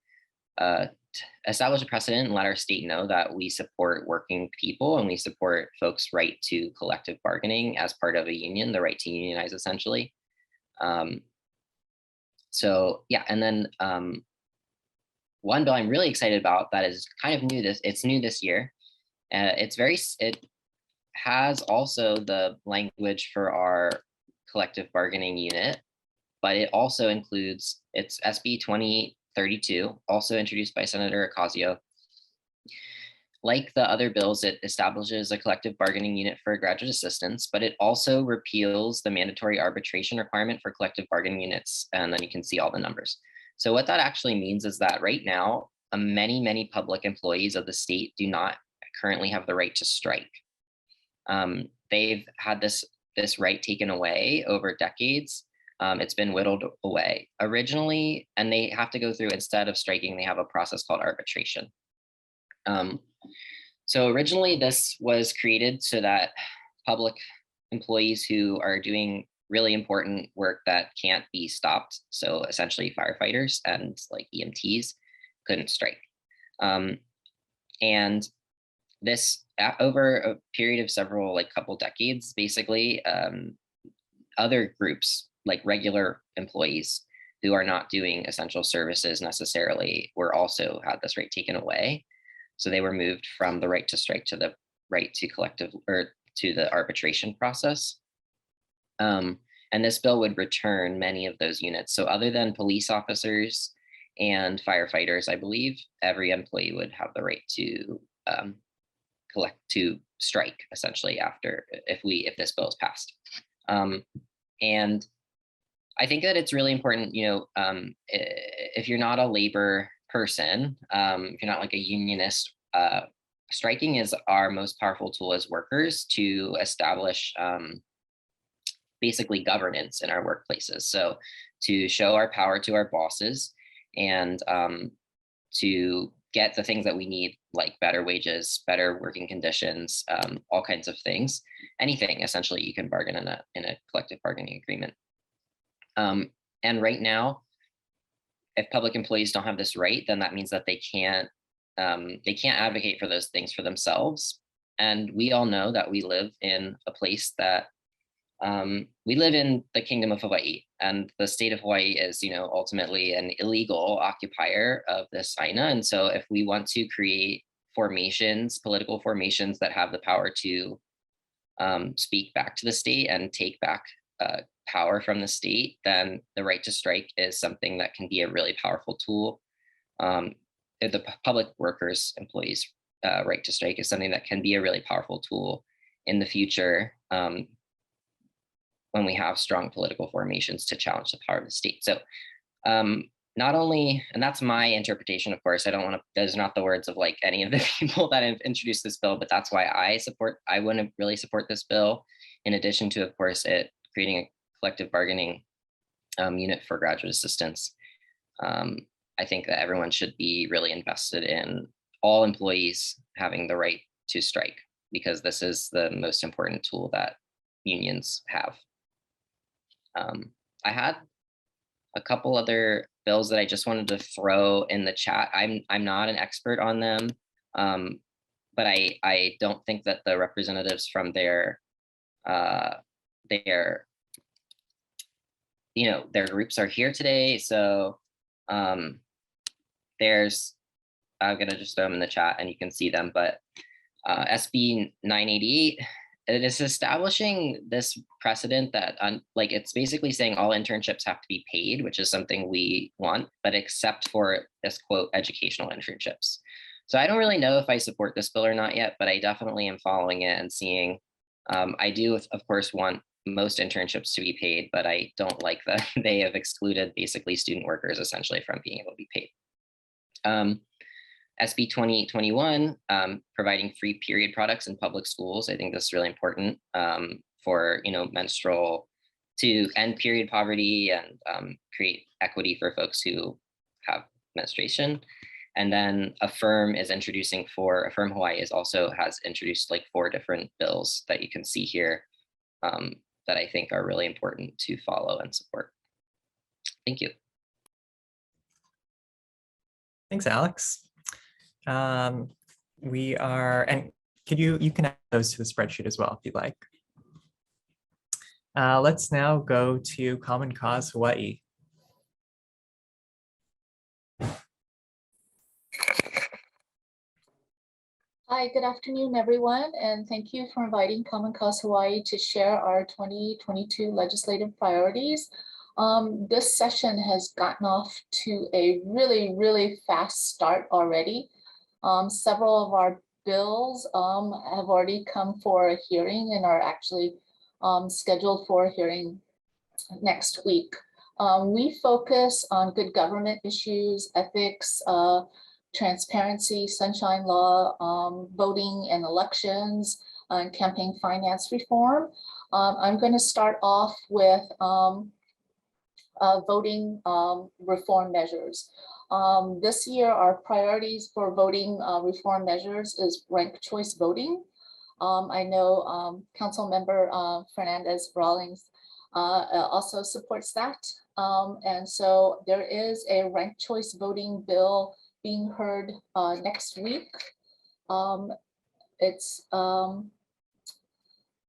establish a precedent and let our state know that we support working people and we support folks' right to collective bargaining as part of a union, the right to unionize essentially. So yeah, and then one bill I'm really excited about that is kind of new. It's new this year. It has also the language for our collective bargaining unit, but it also includes, it's SB 2032, also introduced by Senator Ocasio. Like the other bills, it establishes a collective bargaining unit for graduate assistants, but it also repeals the mandatory arbitration requirement for collective bargaining units. And then you can see all the numbers. So what that actually means is that right now, many public employees of the state do not currently have the right to strike. They've had this right taken away over decades. It's been whittled away originally, and they have to go through, instead of striking, they have a process called arbitration. So originally this was created so that public employees who are doing really important work that can't be stopped, so essentially firefighters and like EMTs, couldn't strike. And this, over a period of several, like couple decades, basically, other groups like regular employees who are not doing essential services necessarily were also had this right taken away. So they were moved from the right to strike to the right to collective, or to the arbitration process. And And this bill would return many of those units. So other than police officers and firefighters, I believe every employee would have the right to strike essentially after if this bill is passed. And I think that it's really important, if you're not a labor person, if you're not like a unionist, striking is our most powerful tool as workers to establish basically governance in our workplaces. So to show our power to our bosses and to get the things that we need, like better wages, better working conditions, all kinds of things, anything essentially you can bargain in a collective bargaining agreement. And right now, if public employees don't have this right, then that means that they can't advocate for those things for themselves. And we all know that we live in a place that we live in the Kingdom of Hawaii, and the state of Hawaii is, ultimately an illegal occupier of this INA. And so if we want to create formations, political formations that have the power to speak back to the state and take back power from the state, then the right to strike is something that can be a really powerful tool. The public workers, employees' right to strike is something that can be a really powerful tool in the future when we have strong political formations to challenge the power of the state. So not only, and that's my interpretation, of course, those are not the words of like any of the people that have introduced this bill, but that's why I wouldn't really support this bill, in addition to, of course, it creating a collective bargaining unit for graduate assistants. I think that everyone should be really invested in all employees having the right to strike, because this is the most important tool that unions have. I had a couple other bills that I just wanted to throw in the chat. I'm not an expert on them, but I don't think that the representatives from their groups are here today. So I'm gonna just throw them in the chat and you can see them, but SB 988, it is establishing this precedent that it's basically saying all internships have to be paid, which is something we want, but except for this quote educational internships. So I don't really know if I support this bill or not yet, but I definitely am following it and seeing. I do, of course, want most internships to be paid, but I don't like that they have excluded basically student workers essentially from being able to be paid. SB 2021, providing free period products in public schools. I think this is really important for menstrual, to end period poverty and create equity for folks who have menstruation. And then Affirm is introducing Affirm Hawaii has introduced like 4 different bills that you can see here that I think are really important to follow and support. Thank you. Thanks, Alex. And you can add those to the spreadsheet as well if you'd like. Let's now go to Common Cause Hawaii. Hi, good afternoon, everyone, and thank you for inviting Common Cause Hawaii to share our 2022 legislative priorities. This session has gotten off to a really, really fast start already. Several of our bills have already come for a hearing and are actually scheduled for a hearing next week. We focus on good government issues, ethics, transparency, sunshine law, voting and elections, and campaign finance reform. I'm going to start off with voting reform measures. This year, our priorities for voting reform measures is ranked choice voting. I know Council Member Fernandez Rollins also supports that. And so there is a ranked choice voting bill being heard next week.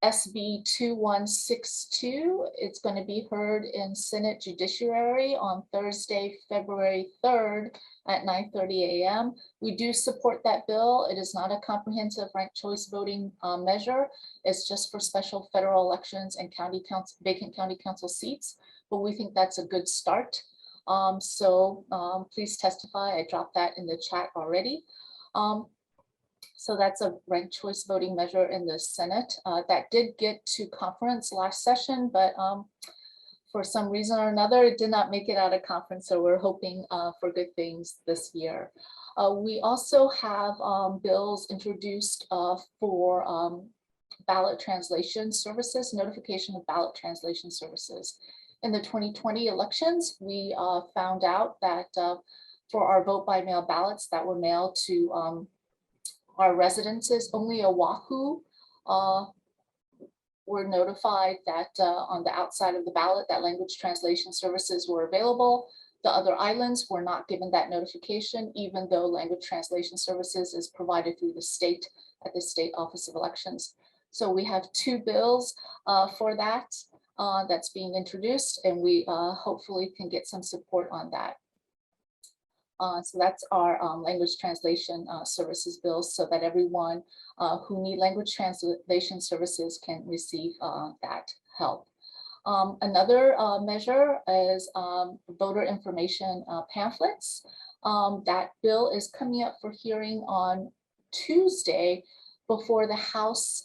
SB 2162. It's going to be heard in Senate Judiciary on Thursday, February 3rd at 9:30 a.m. We do support that bill. It is not a comprehensive ranked choice voting measure. It's just for special federal elections and county council, vacant county council seats. But we think that's a good start. Please testify. I dropped that in the chat already. So that's a ranked choice voting measure in the Senate that did get to conference last session, but for some reason or another, it did not make it out of conference. So we're hoping for good things this year. We also have bills introduced for ballot translation services, notification of ballot translation services. In the 2020 elections, we found out that for our vote by mail ballots that were mailed to our residences, only Oahu were notified that on the outside of the ballot that language translation services were available. The other islands were not given that notification, even though language translation services is provided through the state at the State Office of Elections. So we have two bills for that that's being introduced, and we hopefully can get some support on that. So that's our language translation services bills, so that everyone who need language translation services can receive that help. Another measure is voter information pamphlets. That bill is coming up for hearing on Tuesday before the House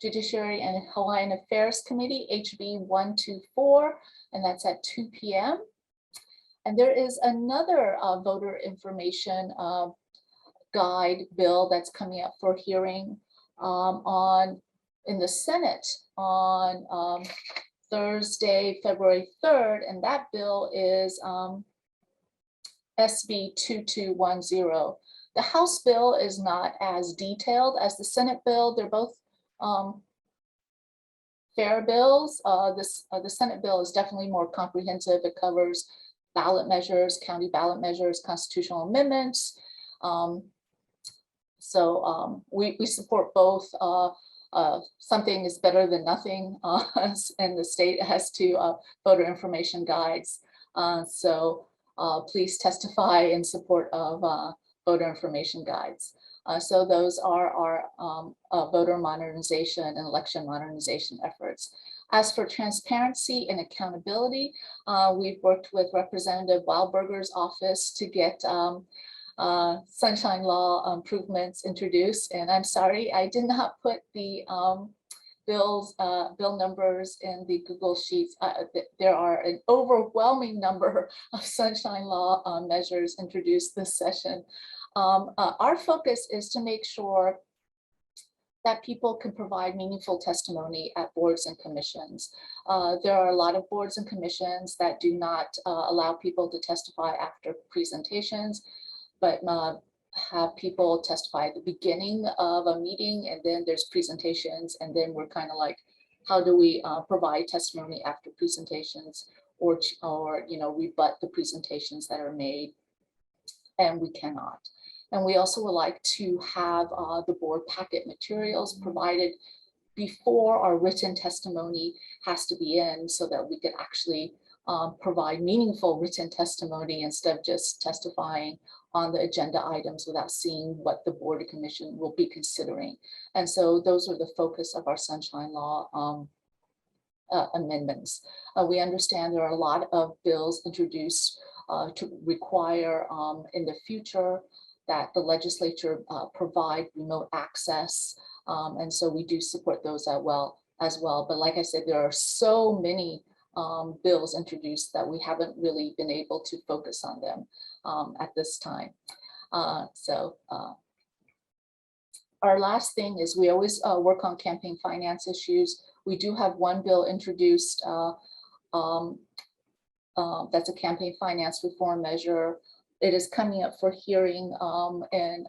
Judiciary and Hawaiian Affairs Committee, HB 124, and that's at 2 p.m. And there is another voter information guide bill that's coming up for hearing in the Senate on Thursday, February 3rd, and that bill is SB 2210. The House bill is not as detailed as the Senate bill. They're both fair bills. The Senate bill is definitely more comprehensive. It covers ballot measures, county ballot measures, constitutional amendments. We support both. Something is better than nothing, and the state has to voter information guides. Please testify in support of voter information guides. So those are our voter modernization and election modernization efforts. As for transparency and accountability, we've worked with Representative Wildberger's office to get Sunshine Law improvements introduced. And I'm sorry, I did not put the bill numbers in the Google Sheets. There are an overwhelming number of Sunshine Law measures introduced this session. Our focus is to make sure that people can provide meaningful testimony at boards and commissions. There are a lot of boards and commissions that do not allow people to testify after presentations, but have people testify at the beginning of a meeting, and then there's presentations, and then we're kind of like, how do we provide testimony after presentations, or rebut the presentations that are made, and we cannot. And we also would like to have the board packet materials provided before our written testimony has to be in, so that we could actually provide meaningful written testimony instead of just testifying on the agenda items without seeing what the board or commission will be considering. And so those are the focus of our Sunshine Law amendments. We understand there are a lot of bills introduced to require in the future that the legislature provide remote access. And so we do support those as well. But like I said, there are so many bills introduced that we haven't really been able to focus on them at this time. Our last thing is we always work on campaign finance issues. We do have one bill introduced that's a campaign finance reform measure. It is coming up for hearing and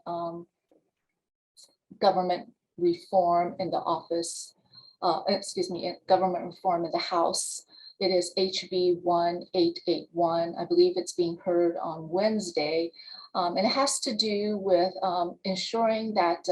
government reform in the office, government reform in the House. It is HB 1881. I believe it's being heard on Wednesday. And it has to do with ensuring that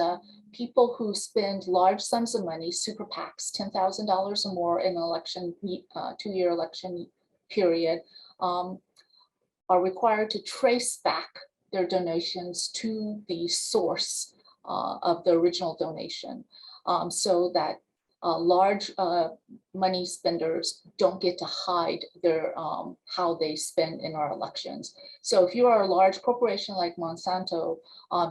people who spend large sums of money, super PACs, $10,000 or more in an election, 2-year election period, are required to trace back their donations to the source of the original donation, so that large money spenders don't get to hide their how they spend in our elections. So if you are a large corporation like Monsanto,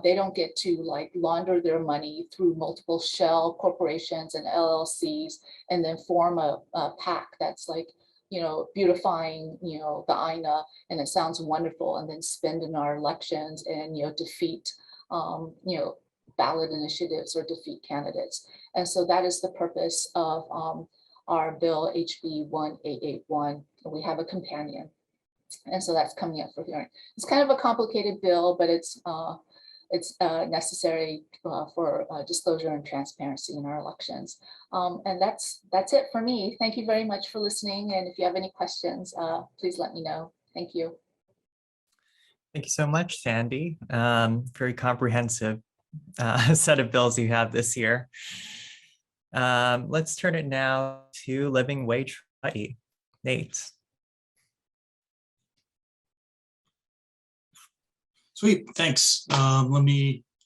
they don't get to like launder their money through multiple shell corporations and LLCs and then form a PAC that's like, you know, beautifying, you know, the INA, and it sounds wonderful, and then spend in our elections and, you know, defeat, you know, ballot initiatives or defeat candidates. And so that is the purpose of our bill HB 1881. We have a companion. And so that's coming up for hearing. It's kind of a complicated bill, but it's necessary for disclosure and transparency in our elections. And that's it for me. Thank you very much for listening. And if you have any questions, please let me know. Thank you. Thank you so much, Sandy. Very comprehensive set of bills you have this year. Let's turn it now to living wage. Nate. Sweet, thanks. I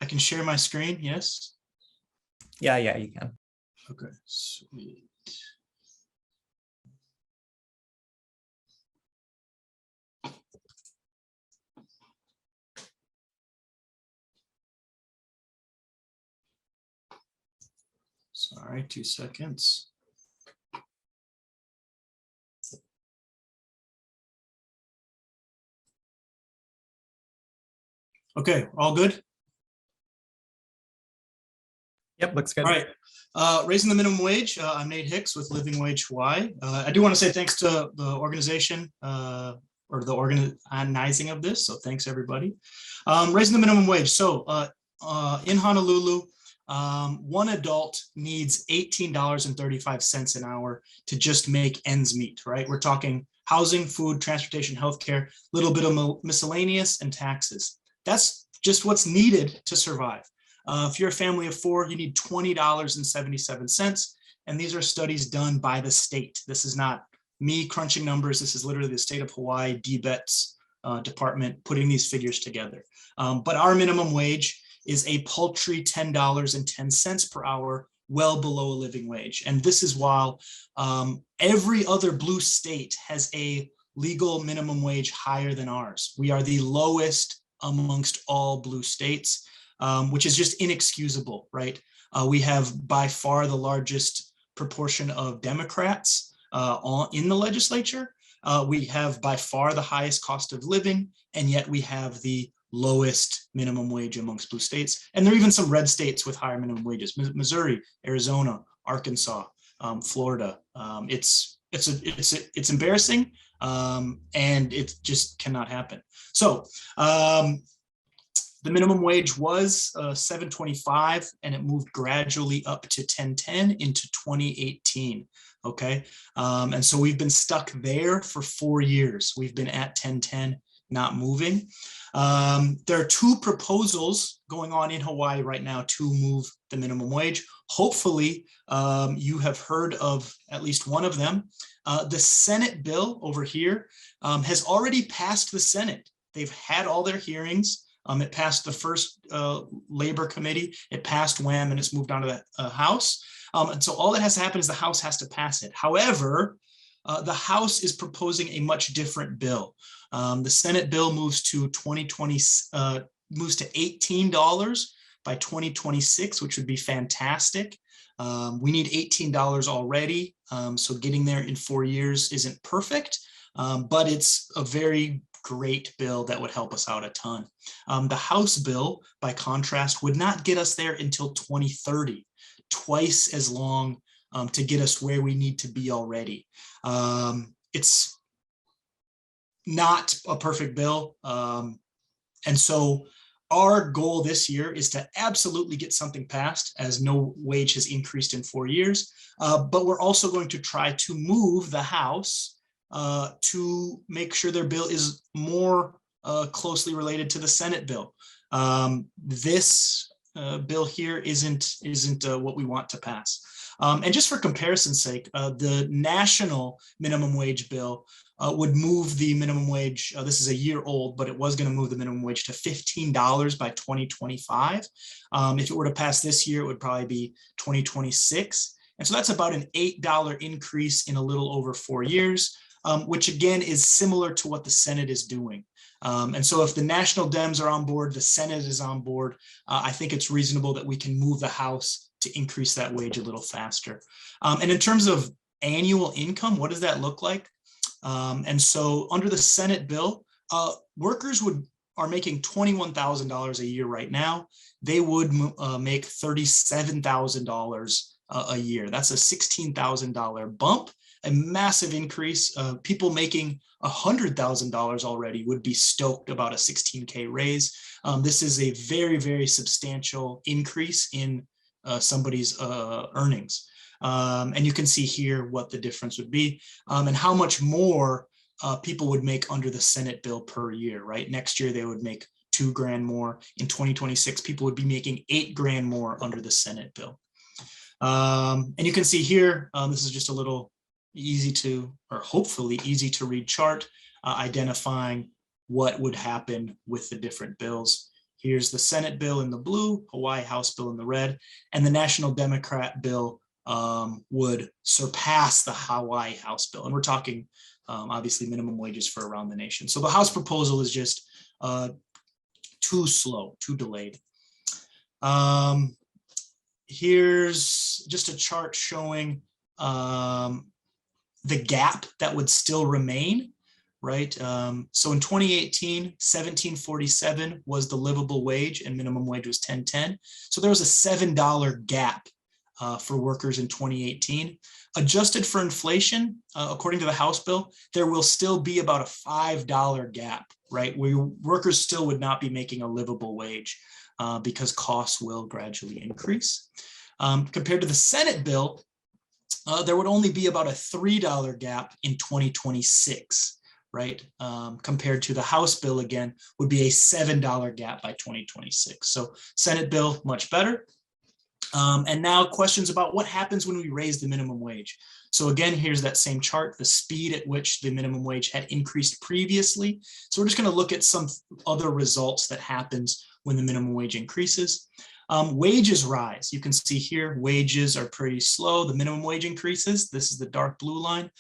can share my screen, yes? Yeah, you can. Okay, sweet. Sorry, 2 seconds. Okay, all good? Yep, looks good. All right, raising the minimum wage. I'm Nate Hicks with Living Wage Hawaii. I do want to say thanks to the organization or the organizing of this. So thanks everybody. Raising the minimum wage. So in Honolulu, one adult needs $18.35 an hour to just make ends meet, right? We're talking housing, food, transportation, healthcare, a little bit of miscellaneous and taxes. That's just what's needed to survive. If you're a family of 4, you need $20.77. And these are studies done by the state. This is not me crunching numbers. This is literally the state of Hawaii DBET's department putting these figures together. But our minimum wage is a paltry $10.10 per hour, well below a living wage. And this is while every other blue state has a legal minimum wage higher than ours. We are the lowest amongst all blue states, which is just inexcusable, right? We have by far the largest proportion of Democrats in the legislature. We have by far the highest cost of living, and yet we have the lowest minimum wage amongst blue states. And there are even some red states with higher minimum wages: Missouri, Arizona, Arkansas, Florida. It's embarrassing, and it just cannot happen. So the minimum wage was $7.25, and it moved gradually up to $10.10 into 2018. Okay, and so we've been stuck there for 4 years. We've been at $10.10, not moving. There are 2 proposals going on in Hawaii right now to move the minimum wage. Hopefully, you have heard of at least one of them. The Senate bill over here has already passed the Senate. They've had all their hearings. It passed the first labor committee. It passed WHAM, and it's moved on to the House. And so all that has to happen is the House has to pass it. However, the House is proposing a much different bill. The Senate bill moves to moves to $18 by 2026, which would be fantastic. We need $18 already, so getting there in 4 years isn't perfect, but it's a very great bill that would help us out a ton. The House bill, by contrast, would not get us there until 2030, twice as long to get us where we need to be already. It's not a perfect bill. And so our goal this year is to absolutely get something passed, as no wage has increased in 4 years. But we're also going to try to move the House to make sure their bill is more closely related to the Senate bill. This bill here isn't what we want to pass. And just for comparison's sake, the national minimum wage bill would move the minimum wage. This is a year old, but it was going to move the minimum wage to $15 by 2025. If it were to pass this year, it would probably be 2026. And so that's about an $8 increase in a little over 4 years, which again is similar to what the Senate is doing. And so if the national Dems are on board, the Senate is on board, I think it's reasonable that we can move the House to increase that wage a little faster. And in terms of annual income, what does that look like? And so under the Senate bill, workers are making $21,000 a year right now. They would make $37,000 a year. That's a $16,000 bump, a massive increase. People making $100,000 already would be stoked about a 16K raise. This is a very, very substantial increase in somebody's earnings. And you can see here what the difference would be and how much more people would make under the Senate bill per year, right? Next year, they would make $2 grand more. In 2026, people would be making $8 grand more under the Senate bill. And you can see here, this is just a little easy to, or hopefully easy to read chart, identifying what would happen with the different bills. Here's the Senate bill in the blue, Hawaii House bill in the red, and the National Democrat bill would surpass the Hawaii House bill. And we're talking obviously minimum wages for around the nation. So the House proposal is just too slow, too delayed. Here's just a chart showing the gap that would still remain, right? So in 2018, $17.47 was the livable wage and minimum wage was $10.10. So there was a $7 gap for workers in 2018. Adjusted for inflation, according to the House bill, there will still be about a $5 gap, right? Where workers still would not be making a livable wage because costs will gradually increase. Compared to the Senate bill, there would only be about a $3 gap in 2026, right? Compared to the House bill, again, would be a $7 gap by 2026. So Senate bill, much better. And now questions about what happens when we raise the minimum wage. So again, here's that same chart, the speed at which the minimum wage had increased previously. So we're just going to look at some other results that happens when the minimum wage increases. Wages rise. You can see here, wages are pretty slow. The minimum wage increases. This is the dark blue line.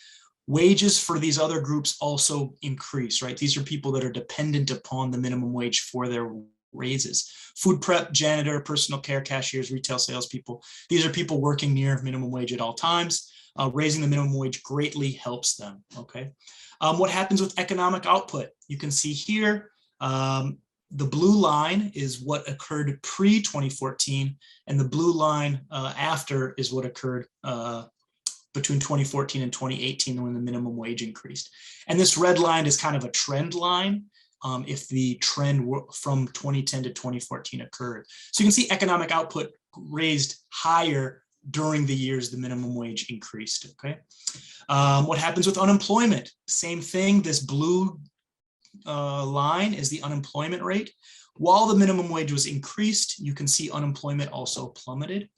Wages for these other groups also increase, right? These are people that are dependent upon the minimum wage for their raises. Food prep, janitor, personal care, cashiers, retail salespeople. These are people working near minimum wage at all times. Raising the minimum wage greatly helps them, okay? What happens with economic output? You can see here, the blue line is what occurred pre-2014, and the blue line after is what occurred between 2014 and 2018 when the minimum wage increased. And this red line is kind of a trend line if the trend from 2010 to 2014 occurred. So you can see economic output raised higher during the years the minimum wage increased, okay? What happens with unemployment? Same thing, this blue line is the unemployment rate. While the minimum wage was increased, you can see unemployment also plummeted.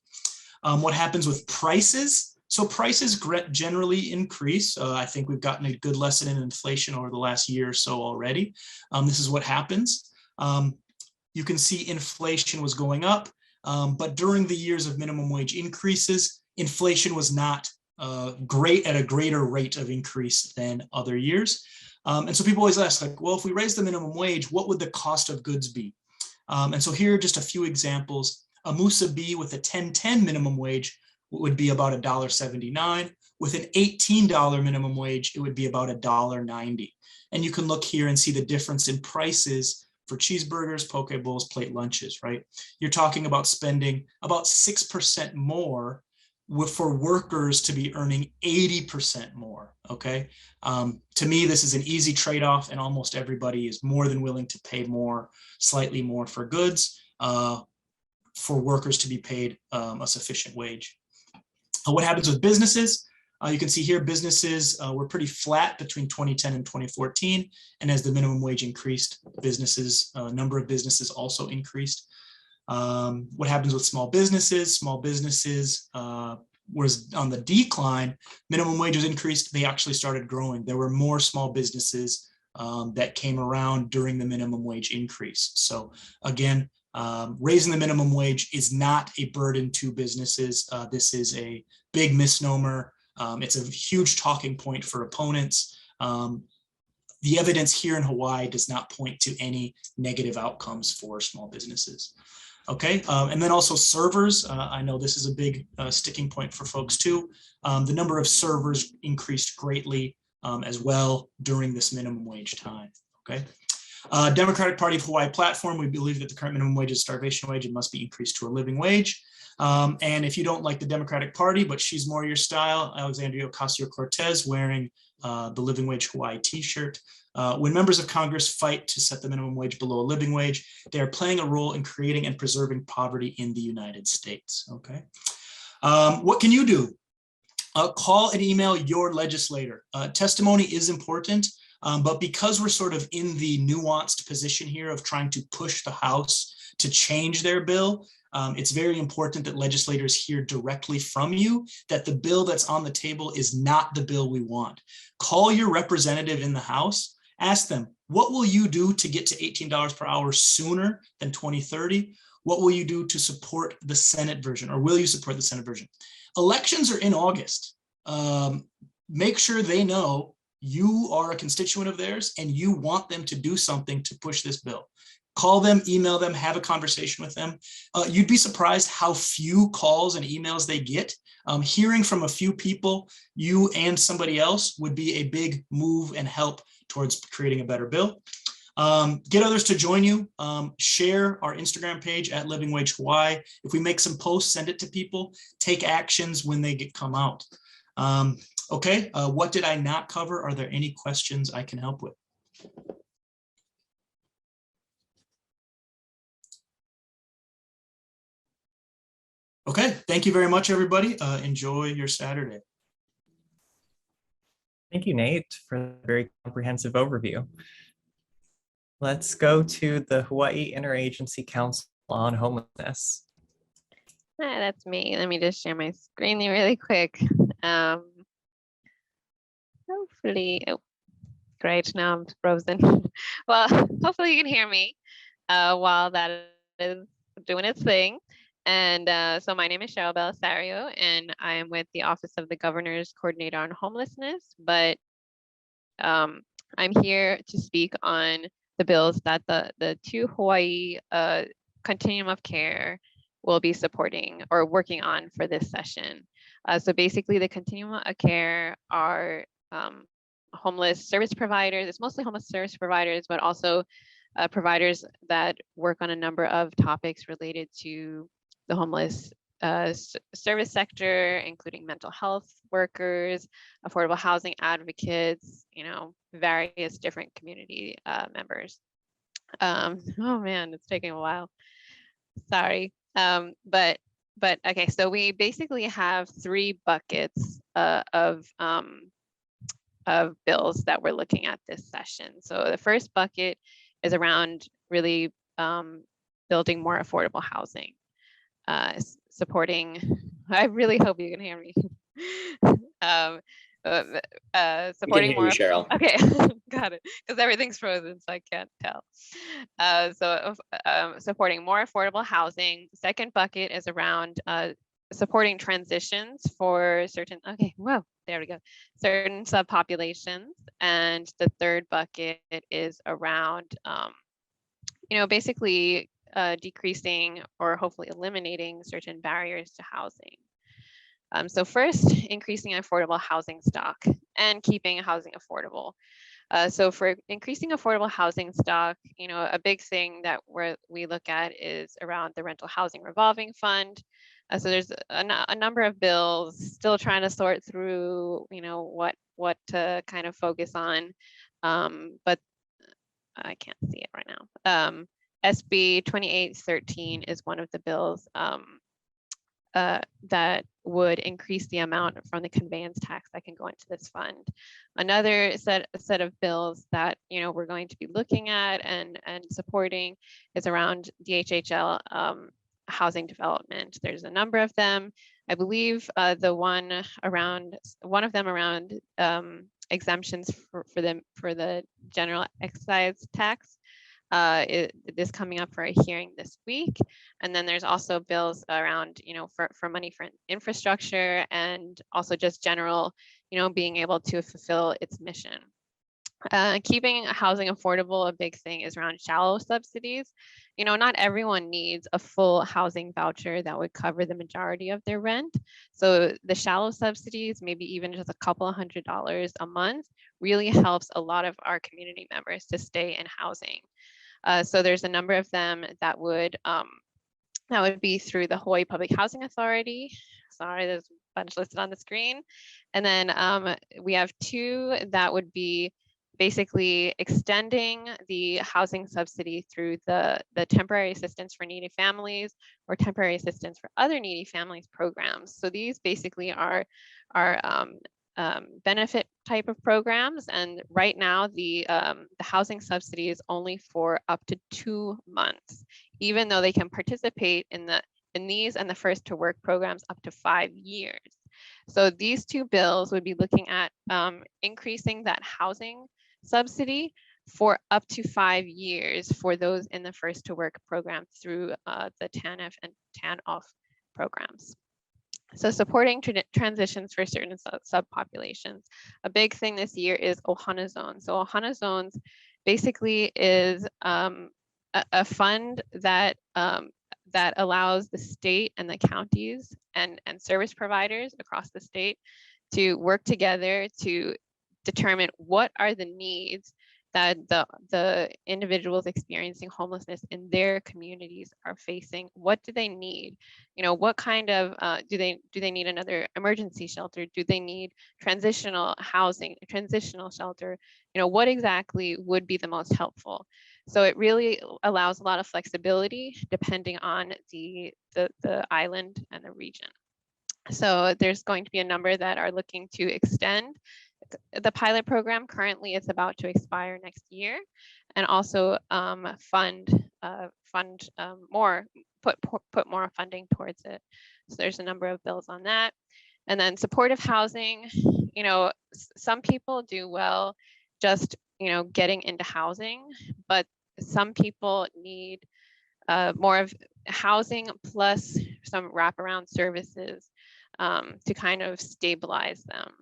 What happens with prices? So prices generally increase. I think we've gotten a good lesson in inflation over the last year or so already. This is what happens. You can see inflation was going up, but during the years of minimum wage increases, inflation was not great at a greater rate of increase than other years. And so people always ask, like, well, if we raise the minimum wage, what would the cost of goods be? And so here are just a few examples. A Musa B with a 10.10 minimum wage would be about $1.79. With an $18 minimum wage, it would be about $1.90. And you can look here and see the difference in prices for cheeseburgers, poke bowls, plate lunches, right? You're talking about spending about 6% more for workers to be earning 80% more, okay? To me, this is an easy trade-off, and almost everybody is more than willing to pay more, slightly more for goods, for workers to be paid a sufficient wage. What happens with businesses? You can see here businesses were pretty flat between 2010 and 2014. And as the minimum wage increased, businesses, number of businesses also increased. What happens with small businesses? Small businesses was on the decline. Minimum wages increased, they actually started growing. There were more small businesses that came around during the minimum wage increase. So again, raising the minimum wage is not a burden to businesses. This is a big misnomer. It's a huge talking point for opponents. The evidence here in Hawaii does not point to any negative outcomes for small businesses. Okay, and then also servers. I know this is a big sticking point for folks too. The number of servers increased greatly as well during this minimum wage time. Okay. Democratic Party of Hawaii platform, we believe that the current minimum wage is starvation wage and must be increased to a living wage. And if you don't like the Democratic Party, but she's more your style, Alexandria Ocasio-Cortez wearing the Living Wage Hawaii t-shirt. When members of Congress fight to set the minimum wage below a living wage, they are playing a role in creating and preserving poverty in the United States. Okay. What can you do? Call and email your legislator. Testimony is important. But because we're sort of in the nuanced position here of trying to push the House to change their bill, it's very important that legislators hear directly from you that the bill that's on the table is not the bill we want. Call your representative in the House, ask them, what will you do to get to $18 per hour sooner than 2030? What will you do to support the Senate version, or will you support the Senate version? Elections are in August. Make sure they know you are a constituent of theirs and you want them to do something to push this bill. Call them, email them, have a conversation with them. You'd be surprised how few calls and emails they get. Hearing from a few people, you and somebody else, would be a big move and help towards creating a better bill. Get others to join you. Share our Instagram page at Living Wage Hawaii. If we make some posts, send it to people. Take actions when they come out. Okay, what did I not cover? Are there any questions I can help with? Okay, thank you very much, everybody. Enjoy your Saturday. Thank you, Nate, for a very comprehensive overview. Let's go to the Hawaii Interagency Council on Homelessness. Hi, that's me. Let me just share my screen really quick. Hopefully, oh, great, now I'm frozen. Well, hopefully you can hear me while that is doing its thing. And so my name is Cheryl Belisario, and I am with the Office of the Governor's Coordinator on Homelessness, but I'm here to speak on the bills that the two Hawaii Continuum of Care will be supporting or working on for this session. So basically the Continuum of Care are homeless service providers. It's mostly homeless service providers, but also providers that work on a number of topics related to the homeless service sector, including mental health workers, affordable housing advocates, you know, various different community members. Oh man, it's taking a while. Sorry. But okay, so we basically have three buckets of bills that we're looking at this session. So the first bucket is around really building more affordable housing, supporting, I really hope you can hear me. Supporting more, Cheryl. Okay, got it, because everything's frozen, so I can't tell. Supporting more affordable housing. Second bucket is around supporting transitions for certain, okay, whoa, there we go, certain subpopulations. And the third bucket is around, you know, basically decreasing or hopefully eliminating certain barriers to housing. So first, increasing affordable housing stock and keeping housing affordable. So for increasing affordable housing stock, you know, a big thing that we look at is around the rental housing revolving fund. So there's a number of bills, still trying to sort through, you know, what to kind of focus on, but I can't see it right now. SB 2813 is one of the bills that would increase the amount from the conveyance tax that can go into this fund. Another set of bills that we're going to be looking at and supporting is around DHHL housing development. There's a number of them. I believe one of them around exemptions for the general excise tax is coming up for a hearing this week. And then there's also bills around, for money for infrastructure and also just general, being able to fulfill its mission. Keeping housing affordable, a big thing is around shallow subsidies. Not everyone needs a full housing voucher that would cover the majority of their rent. So the shallow subsidies, maybe even just a couple of $100s a month, really helps a lot of our community members to stay in housing. So there's a number of them that would be through the Hawaii Public Housing Authority. Sorry, there's a bunch listed on the screen. And then we have two that would be basically extending the housing subsidy through the temporary assistance for needy families or temporary assistance for other needy families programs. So these basically are benefit type of programs, and right now the housing subsidy is only for up to 2 months, even though they can participate in these and the first to work programs up to 5 years. So these two bills would be looking at increasing that housing subsidy for up to 5 years for those in the first to work program through the TANF and TANF programs. So supporting transitions for certain subpopulations. A big thing this year is Ohana Zones. So Ohana Zones basically is a fund that allows the state and the counties and service providers across the state to work together to determine what are the needs that the individuals experiencing homelessness in their communities are facing. What do they need? What kind of do they need another emergency shelter? Do they need transitional housing, transitional shelter? What exactly would be the most helpful? So it really allows a lot of flexibility depending on the island and the region. So there's going to be a number that are looking to extend the pilot program. Currently it's about to expire next year, and also put more funding towards it. So there's a number of bills on that. And then supportive housing, some people do well just getting into housing, but some people need more of housing plus some wraparound services to kind of stabilize them.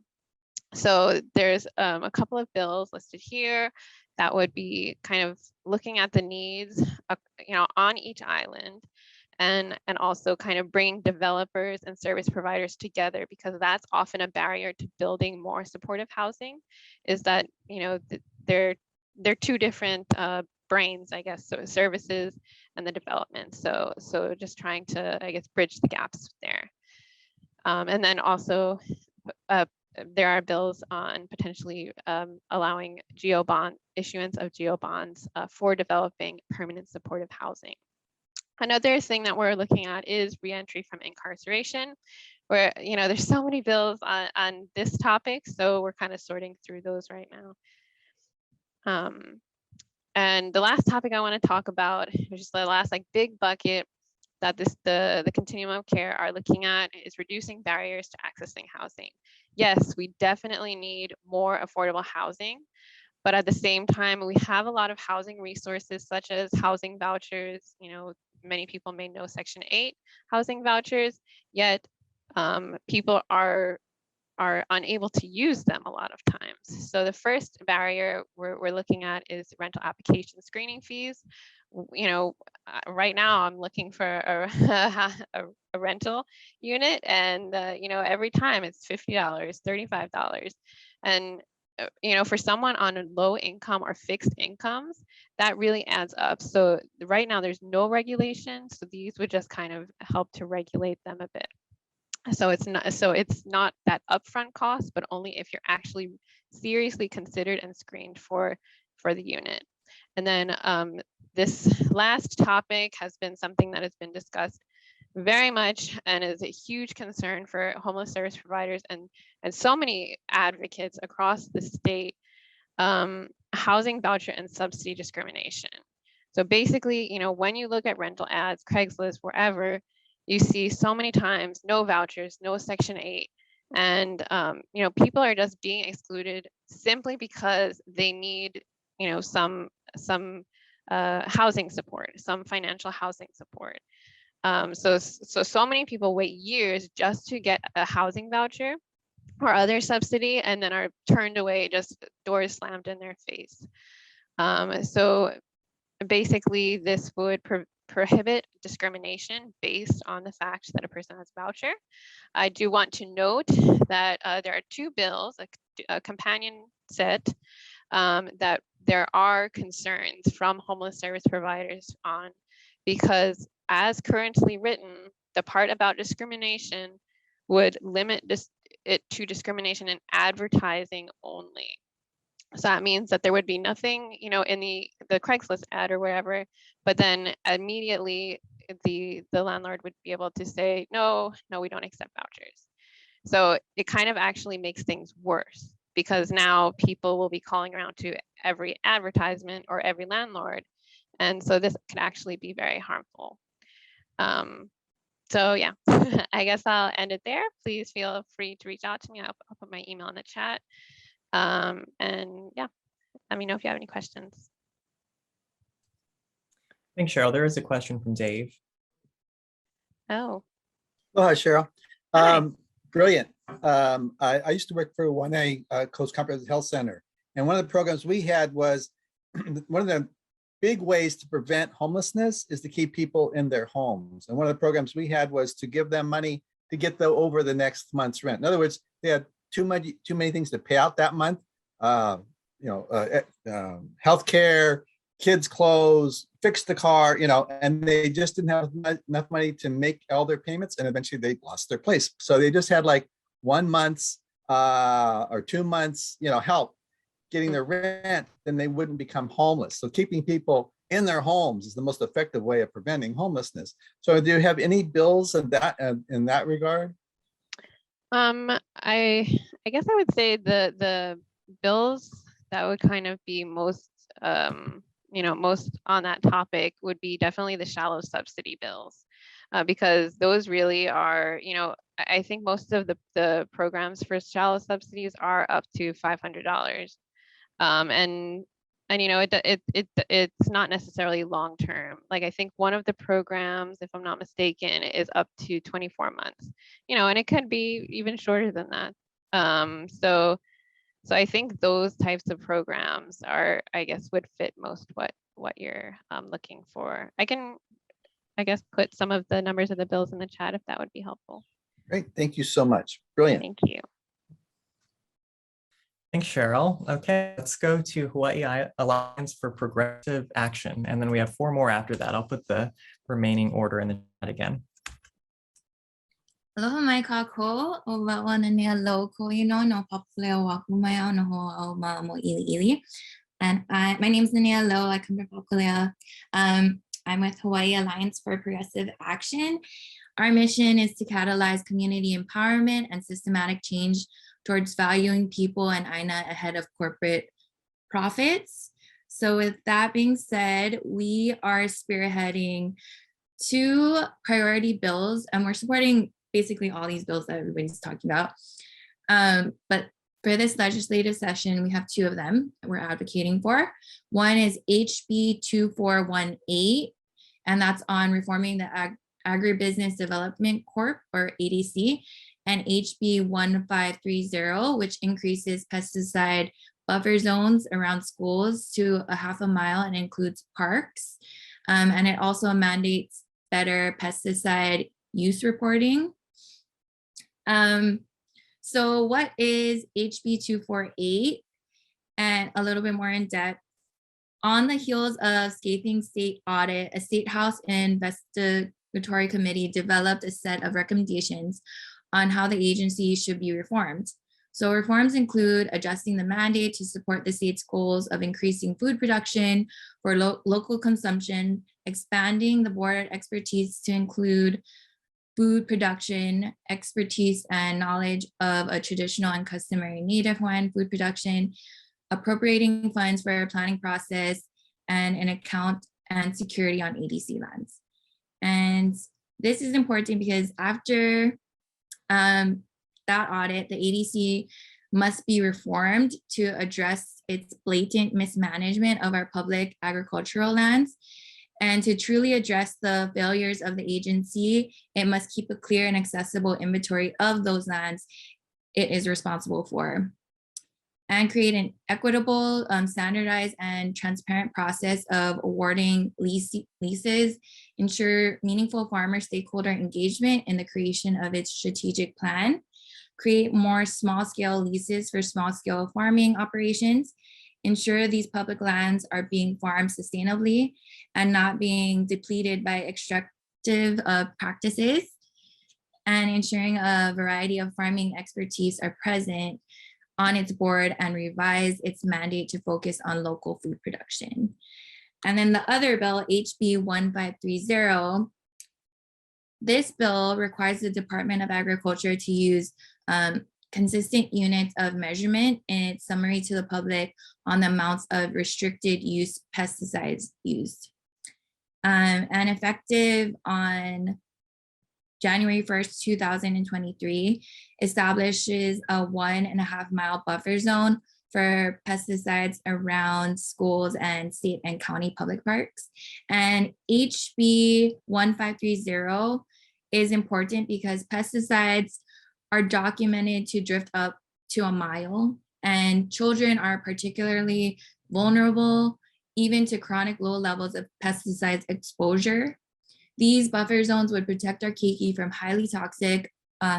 So there's a couple of bills listed here that would be kind of looking at the needs, on each island, and also kind of bringing developers and service providers together, because that's often a barrier to building more supportive housing, is that they're two different brains, I guess, so services and the development. So just trying to, I guess, bridge the gaps there. And then also there are bills on potentially allowing issuance of GEO bonds for developing permanent supportive housing. Another thing that we're looking at is reentry from incarceration, where there's so many bills on this topic, so we're kind of sorting through those right now. And the last topic I want to talk about, which is the last big bucket that the continuum of care are looking at, is reducing barriers to accessing housing. Yes, we definitely need more affordable housing, but at the same time, we have a lot of housing resources such as housing vouchers. Many people may know Section 8 housing vouchers, yet people are unable to use them a lot of times. So the first barrier we're looking at is rental application screening fees. Right now I'm looking for a rental unit, and every time it's $50, $35, and for someone on low income or fixed incomes, that really adds up. So right now there's no regulation, so these would just kind of help to regulate them a bit. So it's not that upfront cost, but only if you're actually seriously considered and screened for the unit. And then this last topic has been something that has been discussed very much and is a huge concern for homeless service providers and so many advocates across the state, housing voucher and subsidy discrimination. So basically, you know, when you look at rental ads, Craigslist, wherever, you see so many times no vouchers, no Section 8, and you know, people are just being excluded simply because they need, you know, some housing support, some financial housing support. So many people wait years just to get a housing voucher or other subsidy, and then are turned away, just doors slammed in their face. So basically, this would prohibit discrimination based on the fact that a person has a voucher. I do want to note that there are two bills, a companion set, that there are concerns from homeless service providers on, because as currently written, the part about discrimination would limit it to discrimination in advertising only. So that means that there would be nothing, you know, in the Craigslist ad or wherever, but then immediately the landlord would be able to say, no, we don't accept vouchers. So it kind of actually makes things worse, because now people will be calling around to every advertisement or every landlord. And so this could actually be very harmful. So yeah, I guess I'll end it there. Please feel free to reach out to me. I'll put my email in the chat. And yeah, let me know if you have any questions. Thanks, Cheryl. There is a question from Dave. Oh. Oh, hi, Cheryl. Hi. Brilliant. I used to work for 1A Coast Comprehensive Health Center. And one of the programs we had was one of the big ways to prevent homelessness is to keep people in their homes. And one of the programs we had was to give them money to get over the next month's rent. In other words, they had too many things to pay out that month. Healthcare, kids' clothes, fix the car, you know, and they just didn't have enough money to make all their payments, and eventually they lost their place. So they just had like 1 month's or 2 months, you know, help getting their rent, then they wouldn't become homeless. So keeping people in their homes is the most effective way of preventing homelessness. So do you have any bills in that regard? I guess I would say the bills that would kind of be most most on that topic would be definitely the shallow subsidy bills, because those really are, you know, I think most of the programs for shallow subsidies are up to $500, and you know, it's not necessarily long term. Like I think one of the programs, if I'm not mistaken, is up to 24 months, you know, and it could be even shorter than that. So I think those types of programs are, I guess, would fit most what you're looking for. I can, I guess, put some of the numbers of the bills in the chat if that would be helpful. Great, thank you so much. Brilliant. Thank you. Thanks, Cheryl. Okay, let's go to Hawaii Alliance for Progressive Action. And then we have 4 more after that. I'll put the remaining order in the chat again. Aloha mai kako o wawa na nea loko ino no papuleo waku mai au no ho au ma mo ili. And my name is Natalia Lowe. I come from Blickley. I'm with Hawaii Alliance for Progressive Action. Our mission is to catalyze community empowerment and systematic change towards valuing people and aina ahead of corporate profits. So with that being said, we are spearheading 2 priority bills, and we're supporting basically all these bills that everybody's talking about. But for this legislative session, we have 2 of them we're advocating for. One is HB 2418, and that's on reforming the Agribusiness Development Corp, or ADC, and HB 1530, which increases pesticide buffer zones around schools to a ½ mile and includes parks. And it also mandates better pesticide use reporting. So what is HB 248? And a little bit more in depth. On the heels of scathing state audit, a State House investigatory committee developed a set of recommendations on how the agency should be reformed. So reforms include adjusting the mandate to support the state's goals of increasing food production for local consumption, expanding the board expertise to include food production, expertise and knowledge of a traditional and customary Native Hawaiian food production, appropriating funds for a planning process, and an account and security on ADC lands. And this is important because after that audit, the ADC must be reformed to address its blatant mismanagement of our public agricultural lands. And to truly address the failures of the agency, it must keep a clear and accessible inventory of those lands it is responsible for, and create an equitable, standardized, and transparent process of awarding leases, ensure meaningful farmer stakeholder engagement in the creation of its strategic plan, create more small-scale leases for small-scale farming operations, ensure these public lands are being farmed sustainably and not being depleted by extractive practices, and ensuring a variety of farming expertise are present on its board and revise its mandate to focus on local food production. And then the other bill, HB 1530, this bill requires the Department of Agriculture to use consistent units of measurement in its summary to the public on the amounts of restricted use pesticides used. And effective on January 1st, 2023, establishes a 1.5 mile buffer zone for pesticides around schools and state and county public parks. And HB 1530 is important because pesticides are documented to drift up to a mile, and children are particularly vulnerable even to chronic low levels of pesticides exposure. These buffer zones would protect our keiki from highly toxic,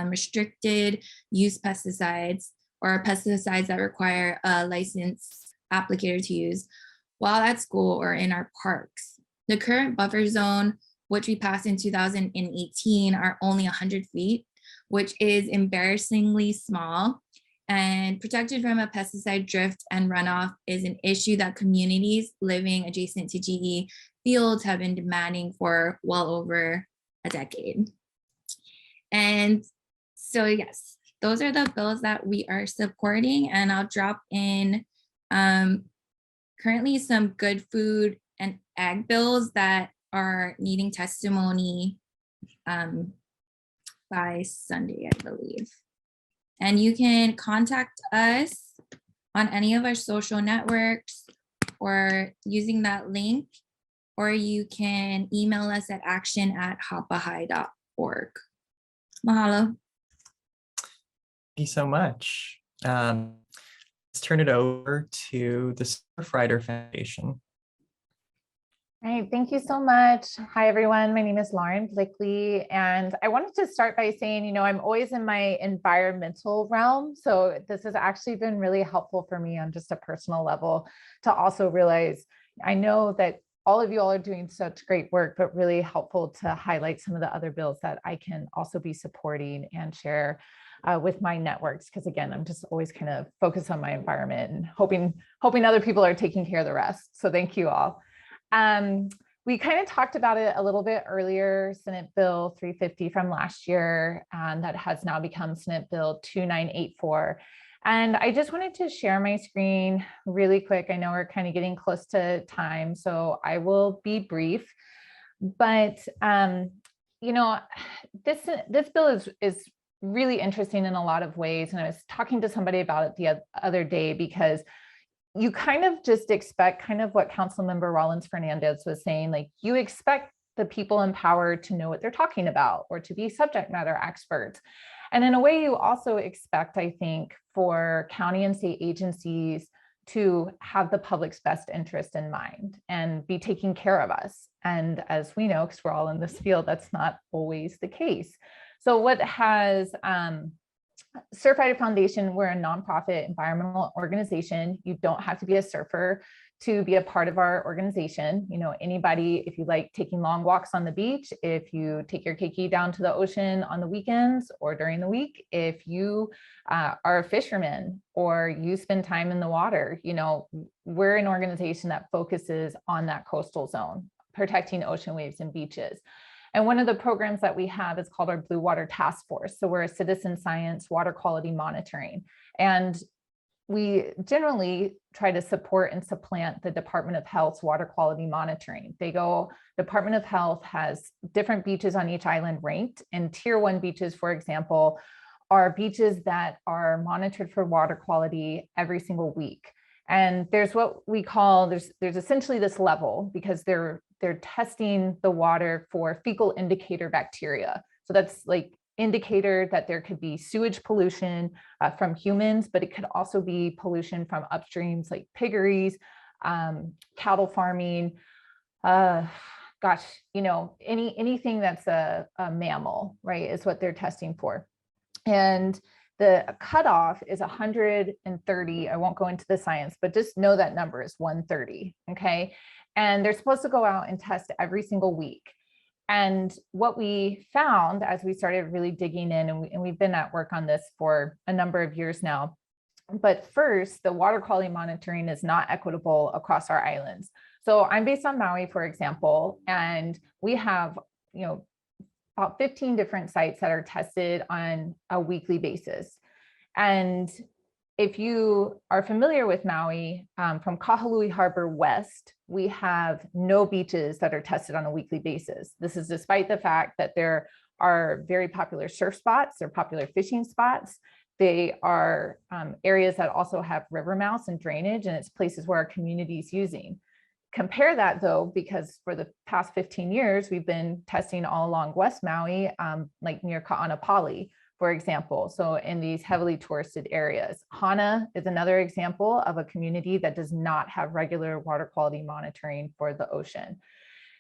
restricted use pesticides or pesticides that require a licensed applicator to use while at school or in our parks. The current buffer zone, which we passed in 2018, are only 100 feet, which is embarrassingly small, and protection from a pesticide drift and runoff is an issue that communities living adjacent to GE fields have been demanding for well over a decade. And so yes, those are the bills that we are supporting, and I'll drop in currently some good food and ag bills that are needing testimony by Sunday, I believe. And you can contact us on any of our social networks or using that link, or you can email us at action@hapahai.org. Mahalo. Thank you so much. Let's turn it over to the Surfrider Foundation. All right, thank you so much. Hi, everyone. My name is Lauren Blickley, and I wanted to start by saying, you know, I'm always in my environmental realm, so this has actually been really helpful for me on just a personal level to also realize, I know that all of you all are doing such great work, but really helpful to highlight some of the other bills that I can also be supporting and share with my networks, because again, I'm just always kind of focused on my environment and hoping other people are taking care of the rest. So thank you all. We kind of talked about it a little bit earlier, Senate Bill 350 from last year, and that has now become Senate Bill 2984. And I just wanted to share my screen really quick. I know we're kind of getting close to time, so I will be brief. But you know, this bill is really interesting in a lot of ways. And I was talking to somebody about it the other day, because you kind of just expect kind of what Councilmember Rollins Fernandez was saying, like you expect the people in power to know what they're talking about or to be subject matter experts. And in a way, you also expect, I think, for county and state agencies to have the public's best interest in mind and be taking care of us. And as we know, because we're all in this field, that's not always the case. So what has Surfrider Foundation, we're a nonprofit environmental organization. You don't have to be a surfer to be a part of our organization. You know, anybody, if you like taking long walks on the beach, if you take your keiki down to the ocean on the weekends or during the week, if you are a fisherman or you spend time in the water, you know, we're an organization that focuses on that coastal zone, protecting ocean waves and beaches. And one of the programs that we have is called our Blue Water Task Force. So we're a citizen science water quality monitoring. And we generally try to support and supplant the Department of Health's water quality monitoring. Department of Health has different beaches on each island ranked, and tier 1 beaches, for example, are beaches that are monitored for water quality every single week. And there's what we call, there's essentially this level, because they're testing the water for fecal indicator bacteria. So that's like indicator that there could be sewage pollution from humans, but it could also be pollution from upstreams like piggeries, cattle farming, anything that's a mammal, right, is what they're testing for. And the cutoff is 130. I won't go into the science, but just know that number is 130, okay? And they're supposed to go out and test every single week. And what we found as we started really digging in, and we've been at work on this for a number of years now, but first, the water quality monitoring is not equitable across our islands. So I'm based on Maui, for example, and we have, about 15 different sites that are tested on a weekly basis. And if you are familiar with Maui, from Kahului Harbor west, we have no beaches that are tested on a weekly basis. This is despite the fact that there are very popular surf spots, they're popular fishing spots. They are areas that also have river mouths and drainage, and it's places where our community is using. Compare that though, because for the past 15 years, we've been testing all along West Maui, like near Ka'anapali, for example. So in these heavily touristed areas. Hana is another example of a community that does not have regular water quality monitoring for the ocean.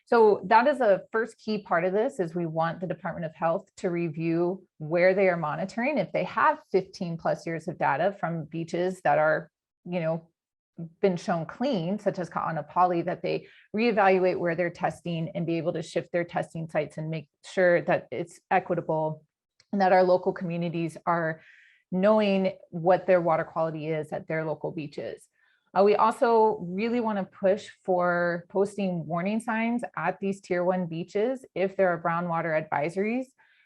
So that is a first key part of this, is we want the Department of Health to review where they are monitoring. If they have 15 plus years of data from beaches that are, been shown clean, such as Ka'anapali, that they reevaluate where they're testing and be able to shift their testing sites and make sure that it's equitable and that our local communities are knowing what their water quality is at their local beaches. We also really want to push for posting warning signs at these tier 1 beaches if there are brown water advisories.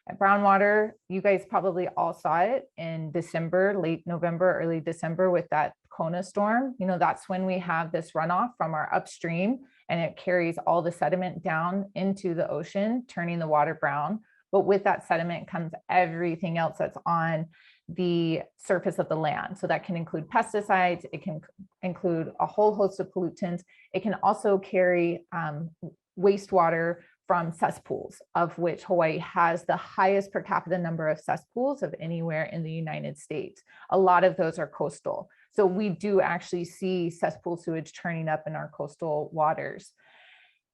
At brown water, you guys probably all saw it in December, late November, early December with that Kona storm. That's when we have this runoff from our upstream, and it carries all the sediment down into the ocean, turning the water brown. But with that sediment comes everything else that's on the surface of the land. So that can include pesticides, it can include a whole host of pollutants. It can also carry wastewater from cesspools, of which Hawaii has the highest per capita number of cesspools of anywhere in the United States. A lot of those are coastal. So we do actually see cesspool sewage turning up in our coastal waters.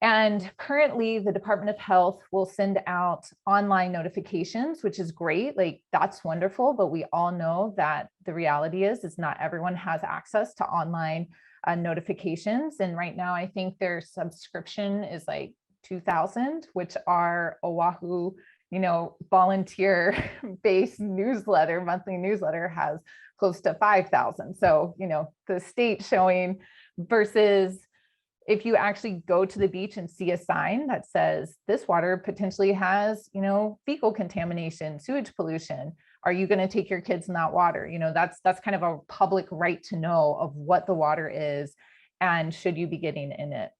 And currently the Department of Health will send out online notifications, which is great. Like, that's wonderful, but we all know that the reality is not everyone has access to online notifications. And right now I think their subscription is like 2,000, which are Oahu, volunteer-based newsletter, monthly newsletter has close to 5,000. So, the state showing versus if you actually go to the beach and see a sign that says this water potentially has, fecal contamination, sewage pollution, are you going to take your kids in that water? That's kind of a public right to know of what the water is and should you be getting in it.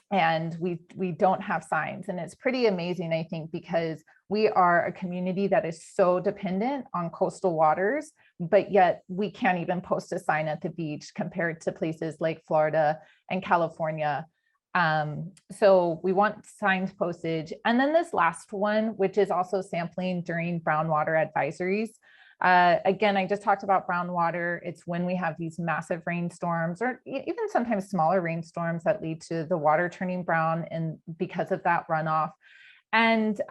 And we don't have signs, and it's pretty amazing, I think, because we are a community that is so dependent on coastal waters, but yet we can't even post a sign at the beach compared to places like Florida and California. So we want signs postage. And then this last one, which is also sampling during brown water advisories. Again, I just talked about brown water. It's when we have these massive rainstorms, or even sometimes smaller rainstorms, that lead to the water turning brown, and because of that runoff. And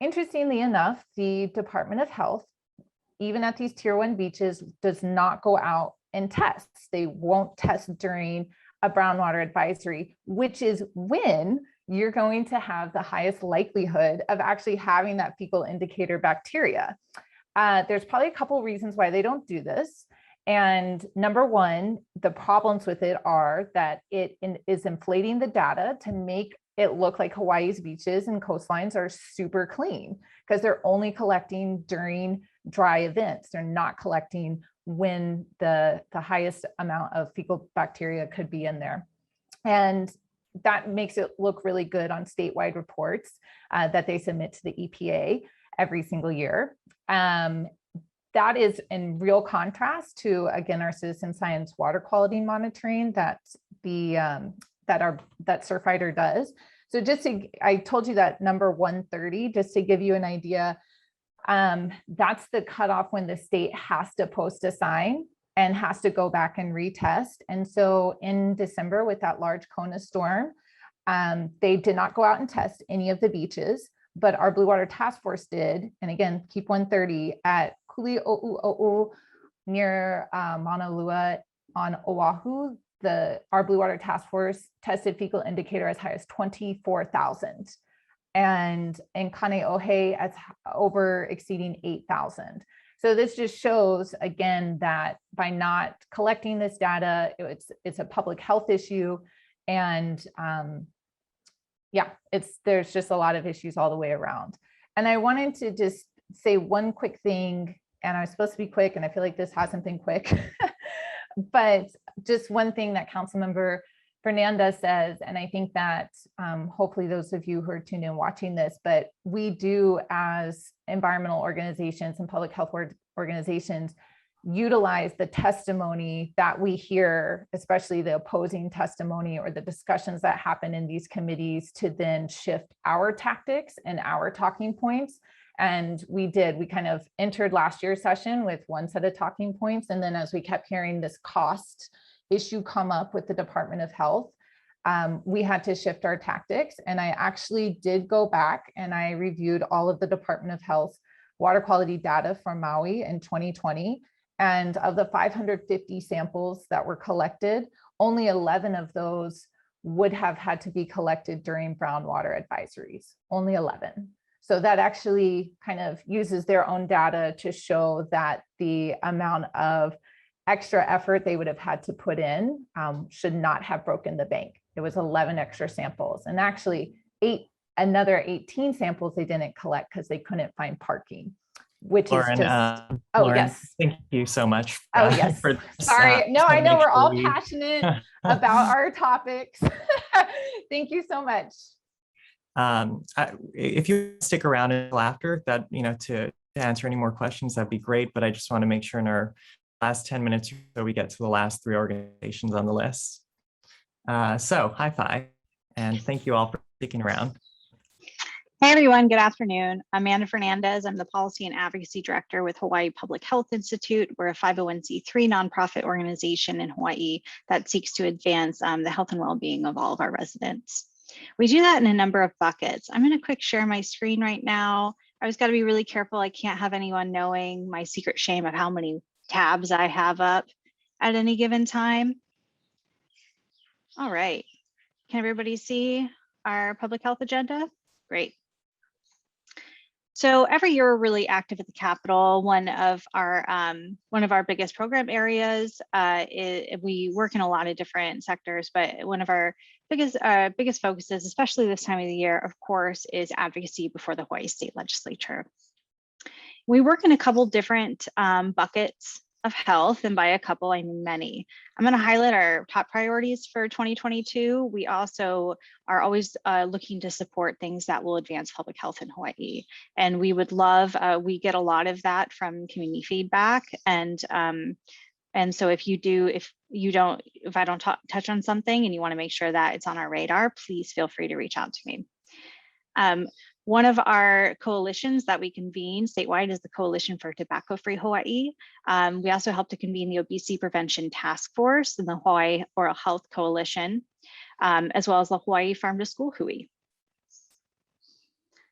interestingly enough, the Department of Health, even at these tier 1 beaches, does not go out and test. They won't test during a brown water advisory, which is when you're going to have the highest likelihood of actually having that fecal indicator bacteria. There's probably a couple reasons why they don't do this. And number one, the problems with it are that it is inflating the data to make it looked like Hawaii's beaches and coastlines are super clean because they're only collecting during dry events. They're not collecting when the highest amount of fecal bacteria could be in there. And that makes it look really good on statewide reports that they submit to the EPA every single year. That is in real contrast to, again, our citizen science water quality monitoring that Surfrider does. So I told you that number 130, just to give you an idea, that's the cutoff when the state has to post a sign and has to go back and retest. And so in December with that large Kona storm, they did not go out and test any of the beaches, but our Blue Water Task Force did. And again, keep 130 at Kuli'ou'ou near Mauna Lua on Oahu. Our Blue Water Task Force tested fecal indicator as high as 24,000. And in Kaneohe, as over exceeding 8,000. So this just shows, again, that by not collecting this data, it's a public health issue. And yeah, there's just a lot of issues all the way around. And I wanted to just say one quick thing, and I was supposed to be quick, and I feel like this hasn't been quick, but just one thing that Councilmember Fernandez says, and I think that hopefully those of you who are tuned in watching this, but we do as environmental organizations and public health organizations utilize the testimony that we hear, especially the opposing testimony or the discussions that happen in these committees, to then shift our tactics and our talking points. And we kind of entered last year's session with one set of talking points. And then as we kept hearing this cost issue come up with the Department of Health, we had to shift our tactics. And I actually did go back and I reviewed all of the Department of Health water quality data from Maui in 2020. And of the 550 samples that were collected, only 11 of those would have had to be collected during brown water advisories, only 11. So that actually kind of uses their own data to show that the amount of extra effort they would have had to put in should not have broken the bank. It was 11 extra samples, and actually another 18 samples they didn't collect because they couldn't find parking, which Lauren, is just, Lauren, yes. Thank you so much. Oh, yes. For this, Sorry. No, so I know make we're sure all we- passionate about our topics. Thank you so much. If you stick around until after that, to answer any more questions, that'd be great. But I just want to make sure in our last 10 minutes so we get to the last 3 organizations on the list. So high five, and thank you all for sticking around. Hey everyone, good afternoon. I'm Amanda Fernandez. I'm the Policy and Advocacy Director with Hawaii Public Health Institute. We're a 501c3 nonprofit organization in Hawaii that seeks to advance the health and well-being of all of our residents. We do that in a number of buckets. I'm going to quick share my screen right now. I always got to be really careful. I can't have anyone knowing my secret shame of how many tabs I have up at any given time. All right. Can everybody see our public health agenda? Great. So every year we're really active at the Capitol. One of our biggest program areas we work in a lot of different sectors, but one of our biggest focuses, especially this time of the year, of course, is advocacy before the Hawaii State Legislature. We work in a couple different buckets of health, and by a couple, I mean many. I'm going to highlight our top priorities for 2022. We also are always looking to support things that will advance public health in Hawaii. And we would love, we get a lot of that from community feedback. And so if I don't touch on something and you want to make sure that it's on our radar, please feel free to reach out to me. One of our coalitions that we convene statewide is the Coalition for Tobacco-Free Hawaii. We also help to convene the Obesity Prevention Task Force and the Hawaii Oral Health Coalition, as well as the Hawaii Farm to School Hui.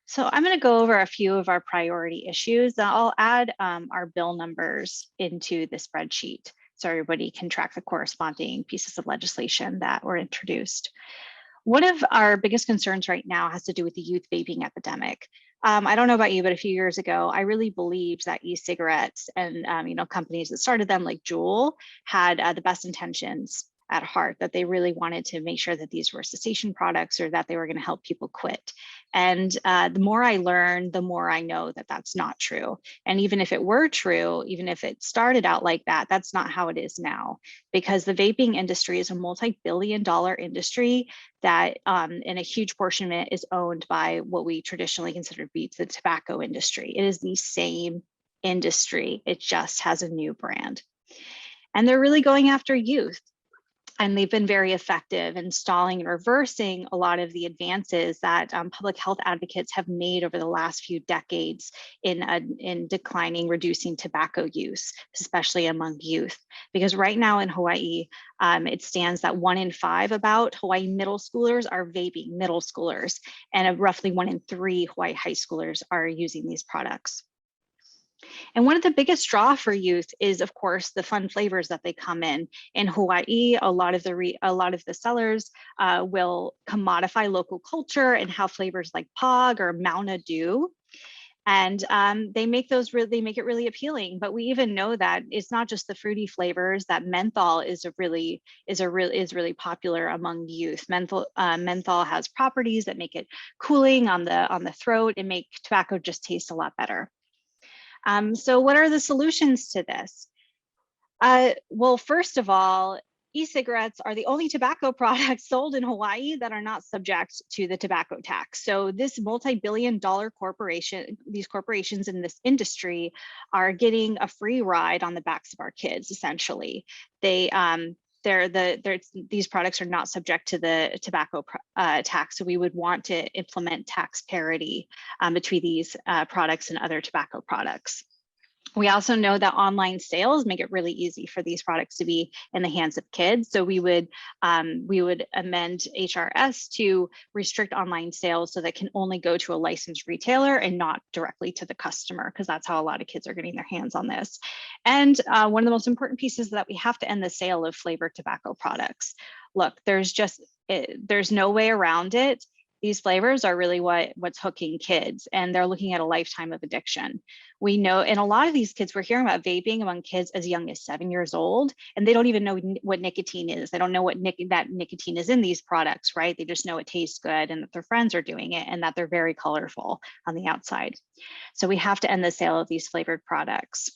So I'm going to go over a few of our priority issues. I'll add our bill numbers into the spreadsheet so everybody can track the corresponding pieces of legislation that were introduced. One of our biggest concerns right now has to do with the youth vaping epidemic. I don't know about you, but a few years ago, I really believed that e-cigarettes and companies that started them like Juul had the best intentions at heart, that they really wanted to make sure that these were cessation products or that they were going to help people quit. And the more I learn, the more I know that that's not true. And even if it were true, even if it started out like that, that's not how it is now, because the vaping industry is a multi-billion-dollar industry that, and a huge portion of it is owned by what we traditionally consider to be the tobacco industry. It is the same industry. It just has a new brand. And they're really going after youth. And they've been very effective in stalling and reversing a lot of the advances that public health advocates have made over the last few decades in declining, reducing tobacco use, especially among youth. Because right now in Hawaii, it stands that 1 in 5 about Hawaii middle schoolers are vaping, middle schoolers, and roughly 1 in 3 Hawaii high schoolers are using these products. And one of the biggest draw for youth is, of course, the fun flavors that they come in. In Hawaii, a lot of the sellers will commodify local culture and have flavors like Pog or Mauna Dew. And they make it really appealing. But we even know that it's not just the fruity flavors. That menthol is really popular among youth. Menthol has properties that make it cooling on the throat and make tobacco just taste a lot better. So what are the solutions to this? Well, first of all, e-cigarettes are the only tobacco products sold in Hawaii that are not subject to the tobacco tax. So this multi-billion-dollar corporation, these corporations in this industry are getting a free ride on the backs of our kids, essentially. These products are not subject to the tobacco tax, so we would want to implement tax parity between these products and other tobacco products. We also know that online sales make it really easy for these products to be in the hands of kids. So we would amend HRS to restrict online sales so that can only go to a licensed retailer and not directly to the customer, because that's how a lot of kids are getting their hands on this. And one of the most important pieces is that we have to end the sale of flavored tobacco products. Look, there's no way around it. These flavors are really what's hooking kids, and they're looking at a lifetime of addiction. We know, and a lot of these kids, we're hearing about vaping among kids as young as 7 years old, and they don't even know what nicotine is. They don't know that nicotine is in these products, right? They just know it tastes good and that their friends are doing it and that they're very colorful on the outside. So we have to end the sale of these flavored products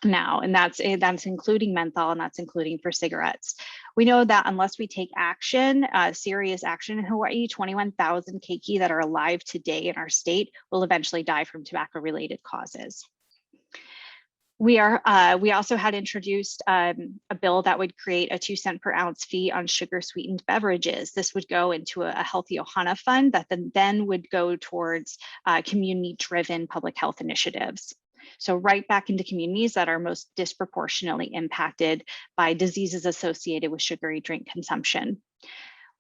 now, and that's including menthol, and that's including for cigarettes. We know that unless we take action, serious action in Hawaii, 21,000 keiki that are alive today in our state will eventually die from tobacco-related causes. We also had introduced a bill that would create a 2 cent per ounce fee on sugar-sweetened beverages. This would go into a healthy ohana fund that then would go towards community-driven public health initiatives. So right back into communities that are most disproportionately impacted by diseases associated with sugary drink consumption.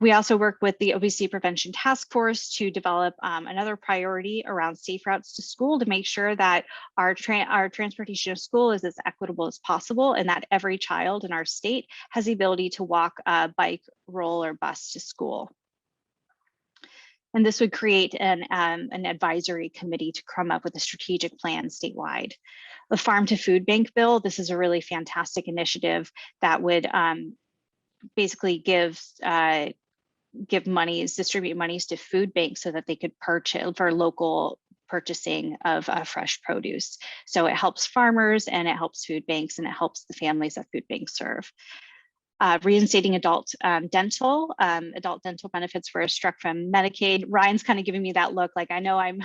We also work with the Obesity Prevention Task Force to develop another priority around safe routes to school to make sure that our transportation to school is as equitable as possible, and that every child in our state has the ability to walk, bike, roll, or bus to school. And this would create an advisory committee to come up with a strategic plan statewide. The Farm to Food Bank bill, this is a really fantastic initiative that would basically distribute monies to food banks so that they could purchase for local purchasing of fresh produce. So it helps farmers, and it helps food banks, and it helps the families that food banks serve. Reinstating adult dental benefits were struck from Medicaid. Ryan's kind of giving me that look, like I know I'm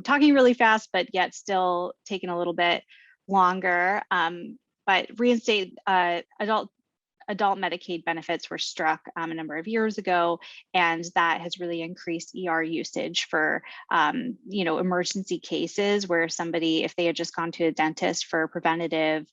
talking really fast, but yet still taking a little bit longer. But reinstate adult Medicaid benefits were struck a number of years ago, and that has really increased ER usage for emergency cases where somebody, if they had just gone to a dentist for preventative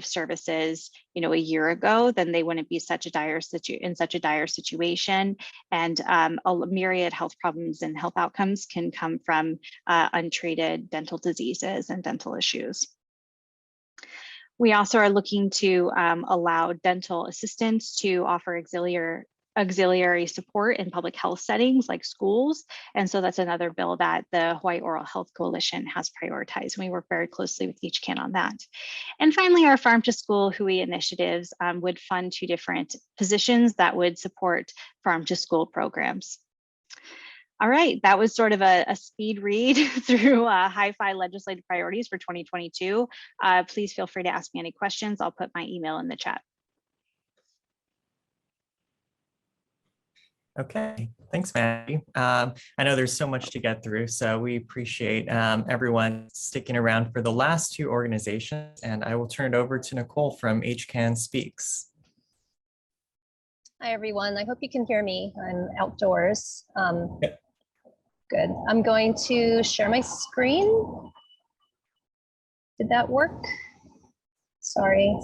services, a year ago, then they wouldn't be in such a dire situation. And a myriad health problems and health outcomes can come from untreated dental diseases and dental issues. We also are looking to allow dental assistants to offer auxiliary support in public health settings like schools. And so that's another bill that the Hawaii Oral Health Coalition has prioritized. And we work very closely with HCAN on that. And finally, our Farm to School Hui initiatives would fund 2 different positions that would support farm to school programs. All right, that was sort of a speed read through Hi-Fi legislative priorities for 2022. Please feel free to ask me any questions. I'll put my email in the chat. Okay, thanks, Maddie. I know there's so much to get through, so we appreciate everyone sticking around for the last 2 organizations, and I will turn it over to Nicole from HCAN Speaks. Hi, everyone. I hope you can hear me. I'm outdoors. Yep. Good. I'm going to share my screen. Did that work? Sorry.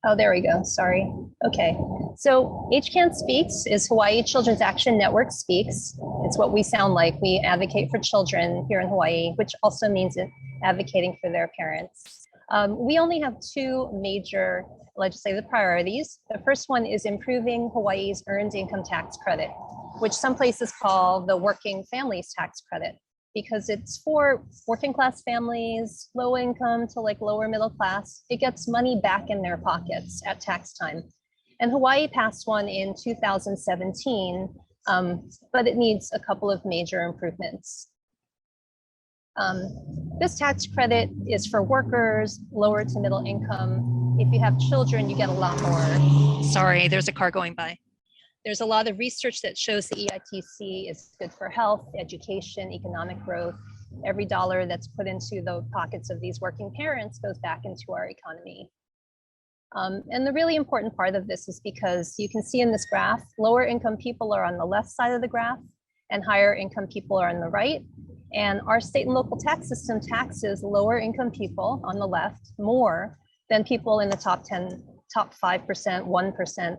Oh, there we go. Sorry. Okay. So HCAN Speaks is Hawaii Children's Action Network Speaks. It's what we sound like. We advocate for children here in Hawaii, which also means advocating for their parents. We only have 2 major legislative priorities. The first one is improving Hawaii's earned income tax credit, which some places call the working families tax credit, because it's for working class families, low income to like lower middle class. It gets money back in their pockets at tax time. And Hawaii passed one in 2017, but it needs a couple of major improvements. This tax credit is for workers, lower to middle income. If you have children, you get a lot more. Sorry, there's a car going by. There's a lot of research that shows the EITC is good for health, education, economic growth. Every dollar that's put into the pockets of these working parents goes back into our economy. And the really important part of this is because you can see in this graph, lower income people are on the left side of the graph and higher income people are on the right. And our state and local tax system taxes lower income people on the left more than people in the top 10, top 5%, 1%,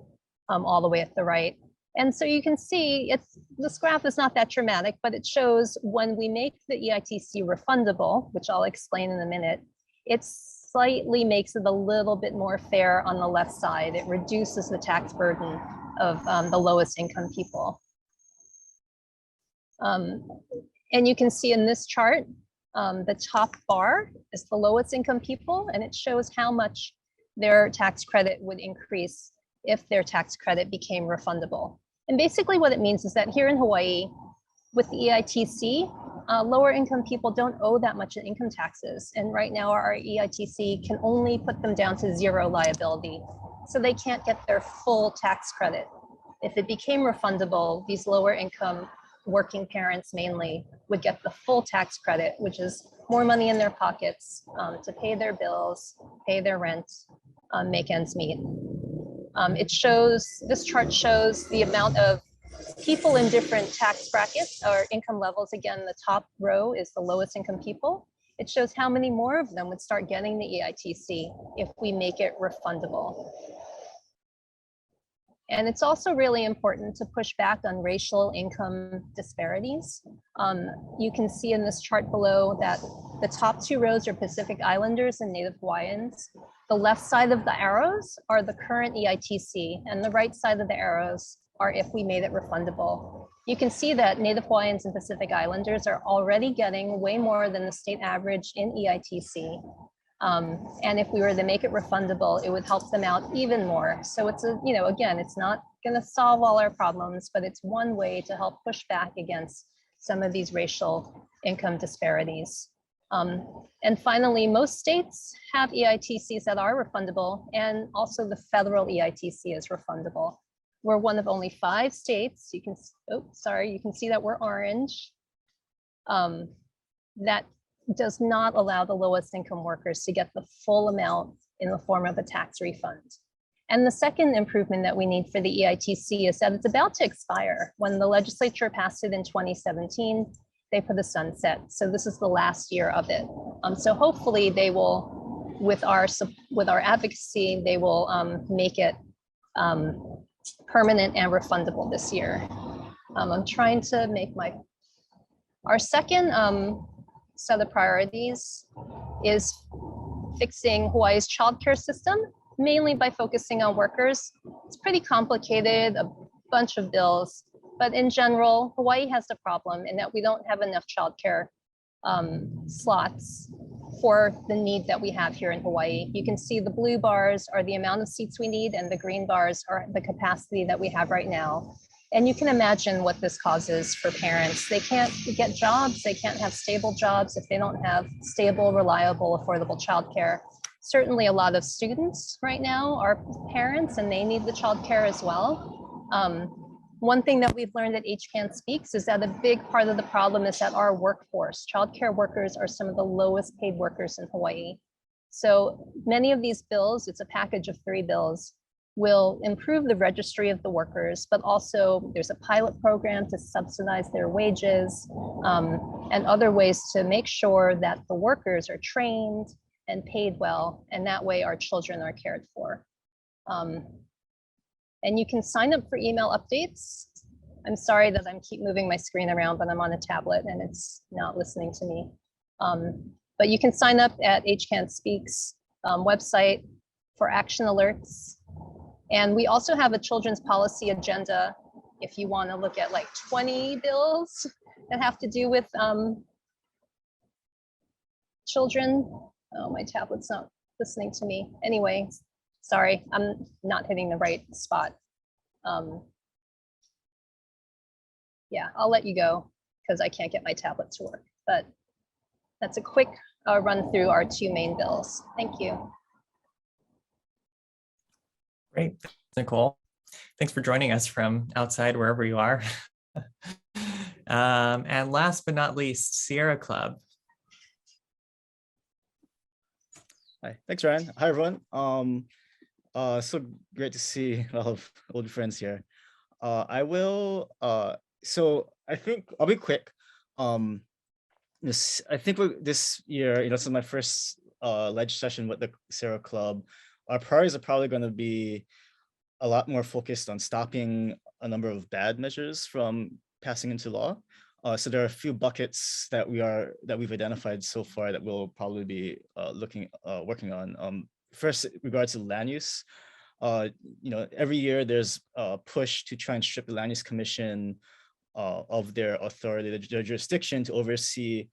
all the way at the right. And so you can see this graph is not that dramatic, but it shows when we make the EITC refundable, which I'll explain in a minute, it slightly makes it a little bit more fair on the left side. It reduces the tax burden of the lowest income people. And you can see in this chart, the top bar is the lowest income people, and it shows how much their tax credit would increase if their tax credit became refundable. And basically what it means is that here in Hawaii, with the EITC, lower income people don't owe that much in income taxes. And right now our EITC can only put them down to 0 liability. So they can't get their full tax credit. If it became refundable, these lower income working parents mainly would get the full tax credit, which is more money in their pockets to pay their bills, pay their rent, make ends meet. This chart shows the amount of people in different tax brackets or income levels. Again, the top row is the lowest income people. It shows how many more of them would start getting the EITC if we make it refundable. And it's also really important to push back on racial income disparities. You can see in this chart below that the top 2 rows are Pacific Islanders and Native Hawaiians. The left side of the arrows are the current EITC, and the right side of the arrows are if we made it refundable. You can see that Native Hawaiians and Pacific Islanders are already getting way more than the state average in EITC. And if we were to make it refundable, it would help them out even more. So it's again, it's not going to solve all our problems, but it's one way to help push back against some of these racial income disparities. And finally, most states have EITCs that are refundable, and also the federal EITC is refundable. We're one of only 5 states. You can see that we're orange. That does not allow the lowest income workers to get the full amount in the form of a tax refund. And the second improvement that we need for the EITC is that it's about to expire. When the legislature passed it in 2017, they put a sunset. So this is the last year of it. So hopefully they will, with our advocacy, they will make it permanent and refundable this year. I'm trying to make our second set of priorities is fixing Hawaii's childcare system. mainly by focusing on workers. It's pretty complicated, a bunch of bills, but in general, Hawaii has the problem in that we don't have enough childcare slots for the need that we have here in Hawaii. You can see the blue bars are the amount of seats we need, and the green bars are the capacity that we have right now. And you can imagine what this causes for parents. They can't get jobs, they can't have stable jobs if they don't have stable, reliable, affordable childcare. Certainly a lot of students right now are parents and they need the childcare as well. One thing that we've learned at HCAN Speaks is that a big part of the problem is that our workforce, childcare workers, are some of the lowest paid workers in Hawaii. So many of these bills, it's a package of 3 bills, will improve the registry of the workers, but also there's a pilot program to subsidize their wages and other ways to make sure that the workers are trained and paid well, and that way our children are cared for. And you can sign up for email updates. I'm sorry that I'm keep moving my screen around, but I'm on a tablet and it's not listening to me. But you can sign up at HCAN Speaks website for action alerts. And we also have a children's policy agenda if you want to look at like 20 bills that have to do with children. Oh, my tablet's not listening to me. Anyway, sorry, I'm not hitting the right spot. Yeah, I'll let you go because I can't get my tablet to work. But that's a quick run through our 2 main bills. Thank you. Great, Nicole. Thanks for joining us from outside, wherever you are. And last but not least, Sierra Club. Hi, thanks, Ryan. Hi, everyone. So great to see a lot of old friends here. So I think I'll be quick. I think this year, this is my first ledge session with the Sierra Club. Our priorities are probably going to be a lot more focused on stopping a number of bad measures from passing into law. So there are a few buckets that we've identified so far that we'll probably be working on. First, in regards to land use, every year there's a push to try and strip the Land Use Commission of their authority, their jurisdiction to oversee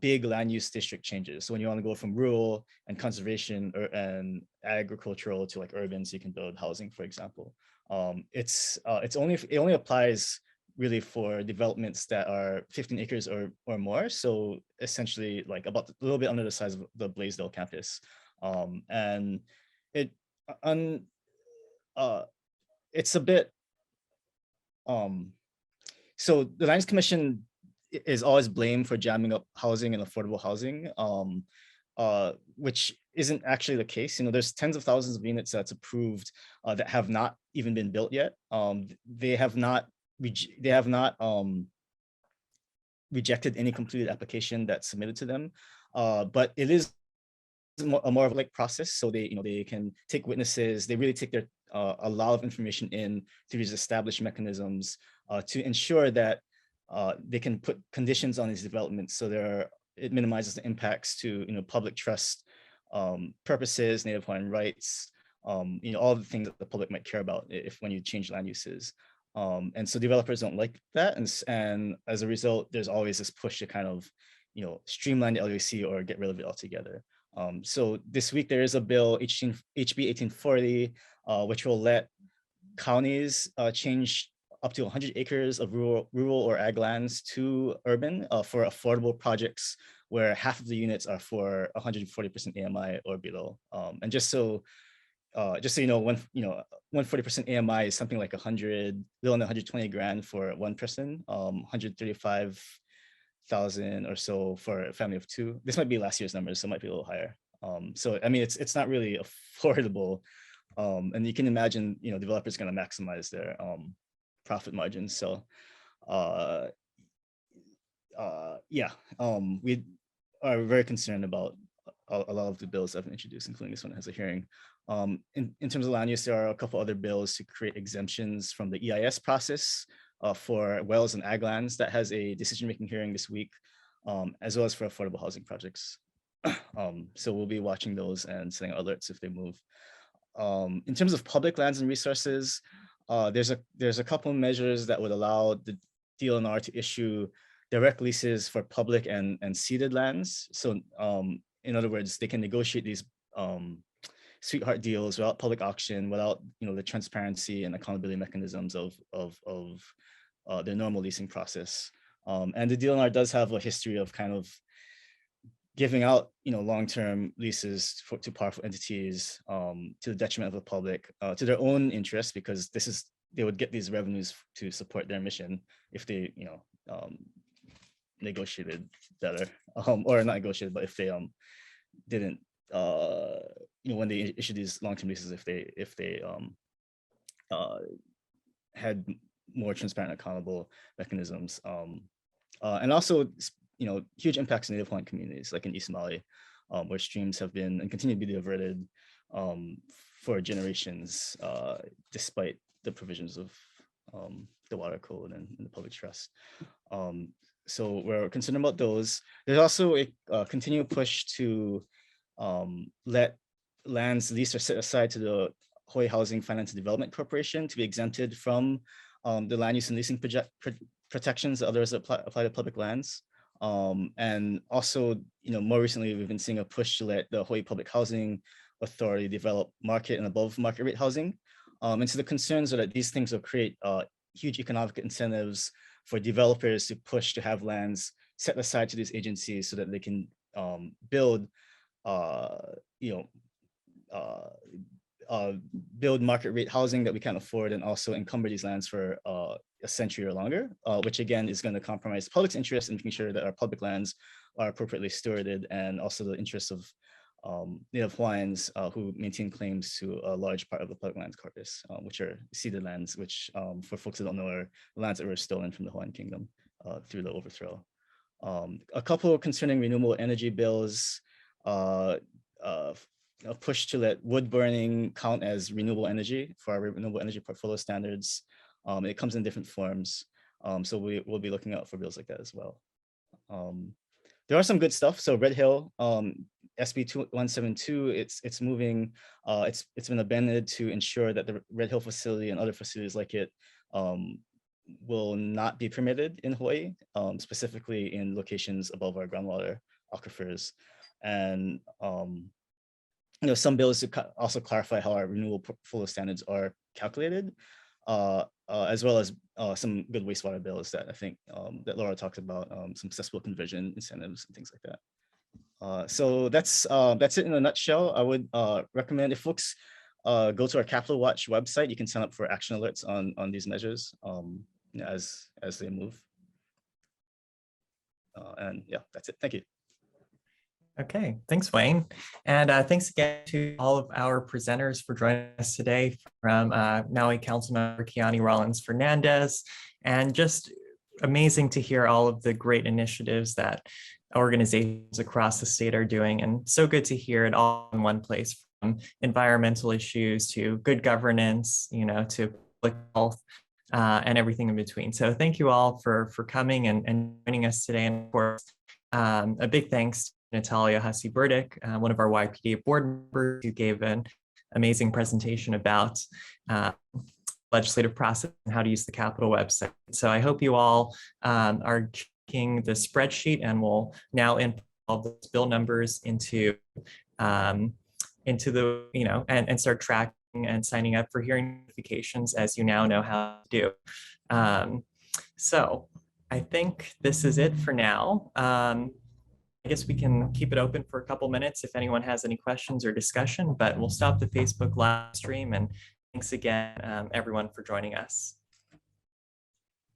big land use district changes. So when you want to go from rural and conservation and agricultural to like urban, so you can build housing, for example. It only applies really for developments that are 15 acres or more. So essentially like a little bit under the size of the Blaisdell campus. And it's a bit, so the Land Use Commission is always blamed for jamming up housing and affordable housing, which isn't actually the case. There's tens of thousands of units that's approved that have not even been built yet. They have not rejected any completed application that's submitted to them, but it is more of a process. So they can take witnesses. They really take a lot of information in through these established mechanisms to ensure that they can put conditions on these developments so it minimizes the impacts to public trust purposes, Native Hawaiian rights, all the things that the public might care about when you change land uses. And so developers don't like that, and as a result, there's always this push to kind of streamline the LUC or get rid of it altogether. So this week there is a bill, HB 1840, which will let counties change up to 100 acres of rural or ag lands to urban for affordable projects where half of the units are for 140% AMI or below. And just so you know, 140% AMI is something like little under 120 grand for one person, 135,000 or so for a family of 2. This might be last year's numbers, so it might be a little higher. So I mean, it's not really affordable, and you can imagine developers going to maximize their profit margins. So we are very concerned about a lot of the bills I've introduced, including this one that has a hearing. In terms of land use, there are a couple other bills to create exemptions from the EIS process for wells and ag lands that has a decision-making hearing this week, as well as for affordable housing projects. So we'll be watching those and sending alerts if they move. In terms of public lands and resources, there's a couple of measures that would allow the DLNR to issue direct leases for public and ceded lands. So in other words, they can negotiate these sweetheart deals without public auction, without the transparency and accountability mechanisms of their normal leasing process. And the DLNR does have a history of kind of giving out long-term leases to powerful entities to the detriment of the public, to their own interest, because they would get these revenues to support their mission if they negotiated better, or not negotiated, but if they didn't when they issue these long-term leases, if they had more transparent, accountable mechanisms, and also huge impacts in Native Hawaiian communities, like in East Maui, where streams have been and continue to be diverted for generations, despite the provisions of the water code and the public trust. So we're concerned about those. There's also a continued push to let lands leased or set aside to the Hawaii Housing Finance and Development Corporation to be exempted from the land use and leasing protections that others apply to public lands. And also, more recently, we've been seeing a push to let the Hawaii Public Housing Authority develop market and above market rate housing. And so the concerns are that these things will create huge economic incentives for developers to push to have lands set aside to these agencies so that they can build build market rate housing that we can't afford, and also encumber these lands for a century or longer, which again is going to compromise the public's interest in making sure that our public lands are appropriately stewarded, and also the interests of Native Hawaiians who maintain claims to a large part of the public lands corpus, which are ceded lands, which for folks that don't know are lands that were stolen from the Hawaiian Kingdom through the overthrow. A couple concerning renewable energy bills, a push to let wood burning count as renewable energy for our renewable energy portfolio standards. It comes in different forms. So we'll be looking out for bills like that as well. There are some good stuff. So Red Hill, SB 172, it's moving. It's been amended to ensure that the Red Hill facility and other facilities like it will not be permitted in Hawaii, specifically in locations above our groundwater aquifers. And some bills to also clarify how our renewable portfolio standards are calculated, as well as some good wastewater bills that I think that Laura talked about, some accessible conversion incentives and things like that. So that's it in a nutshell. I would recommend if folks go to our Capital Watch website, you can sign up for action alerts on these measures as they move. And yeah, that's it. Thank you. Okay, thanks, Wayne. And thanks again to all of our presenters for joining us today, from Maui Councilmember Keaney, Rollins, Fernandez, and just amazing to hear all of the great initiatives that organizations across the state are doing, and so good to hear it all in one place, from environmental issues to good governance, to public health, and everything in between. So thank you all for coming and joining us today. And of course, a big thanks to Natalia, Hussey, Burdick, one of our YPDA board members, who gave an amazing presentation about legislative process and how to use the Capitol website. So I hope you all are checking the spreadsheet, and will now input all those bill numbers into the, and start tracking and signing up for hearing notifications, as you now know how to do. So I think this is it for now. I guess we can keep it open for a couple minutes if anyone has any questions or discussion, but we'll stop the Facebook live stream, and thanks again, everyone, for joining us.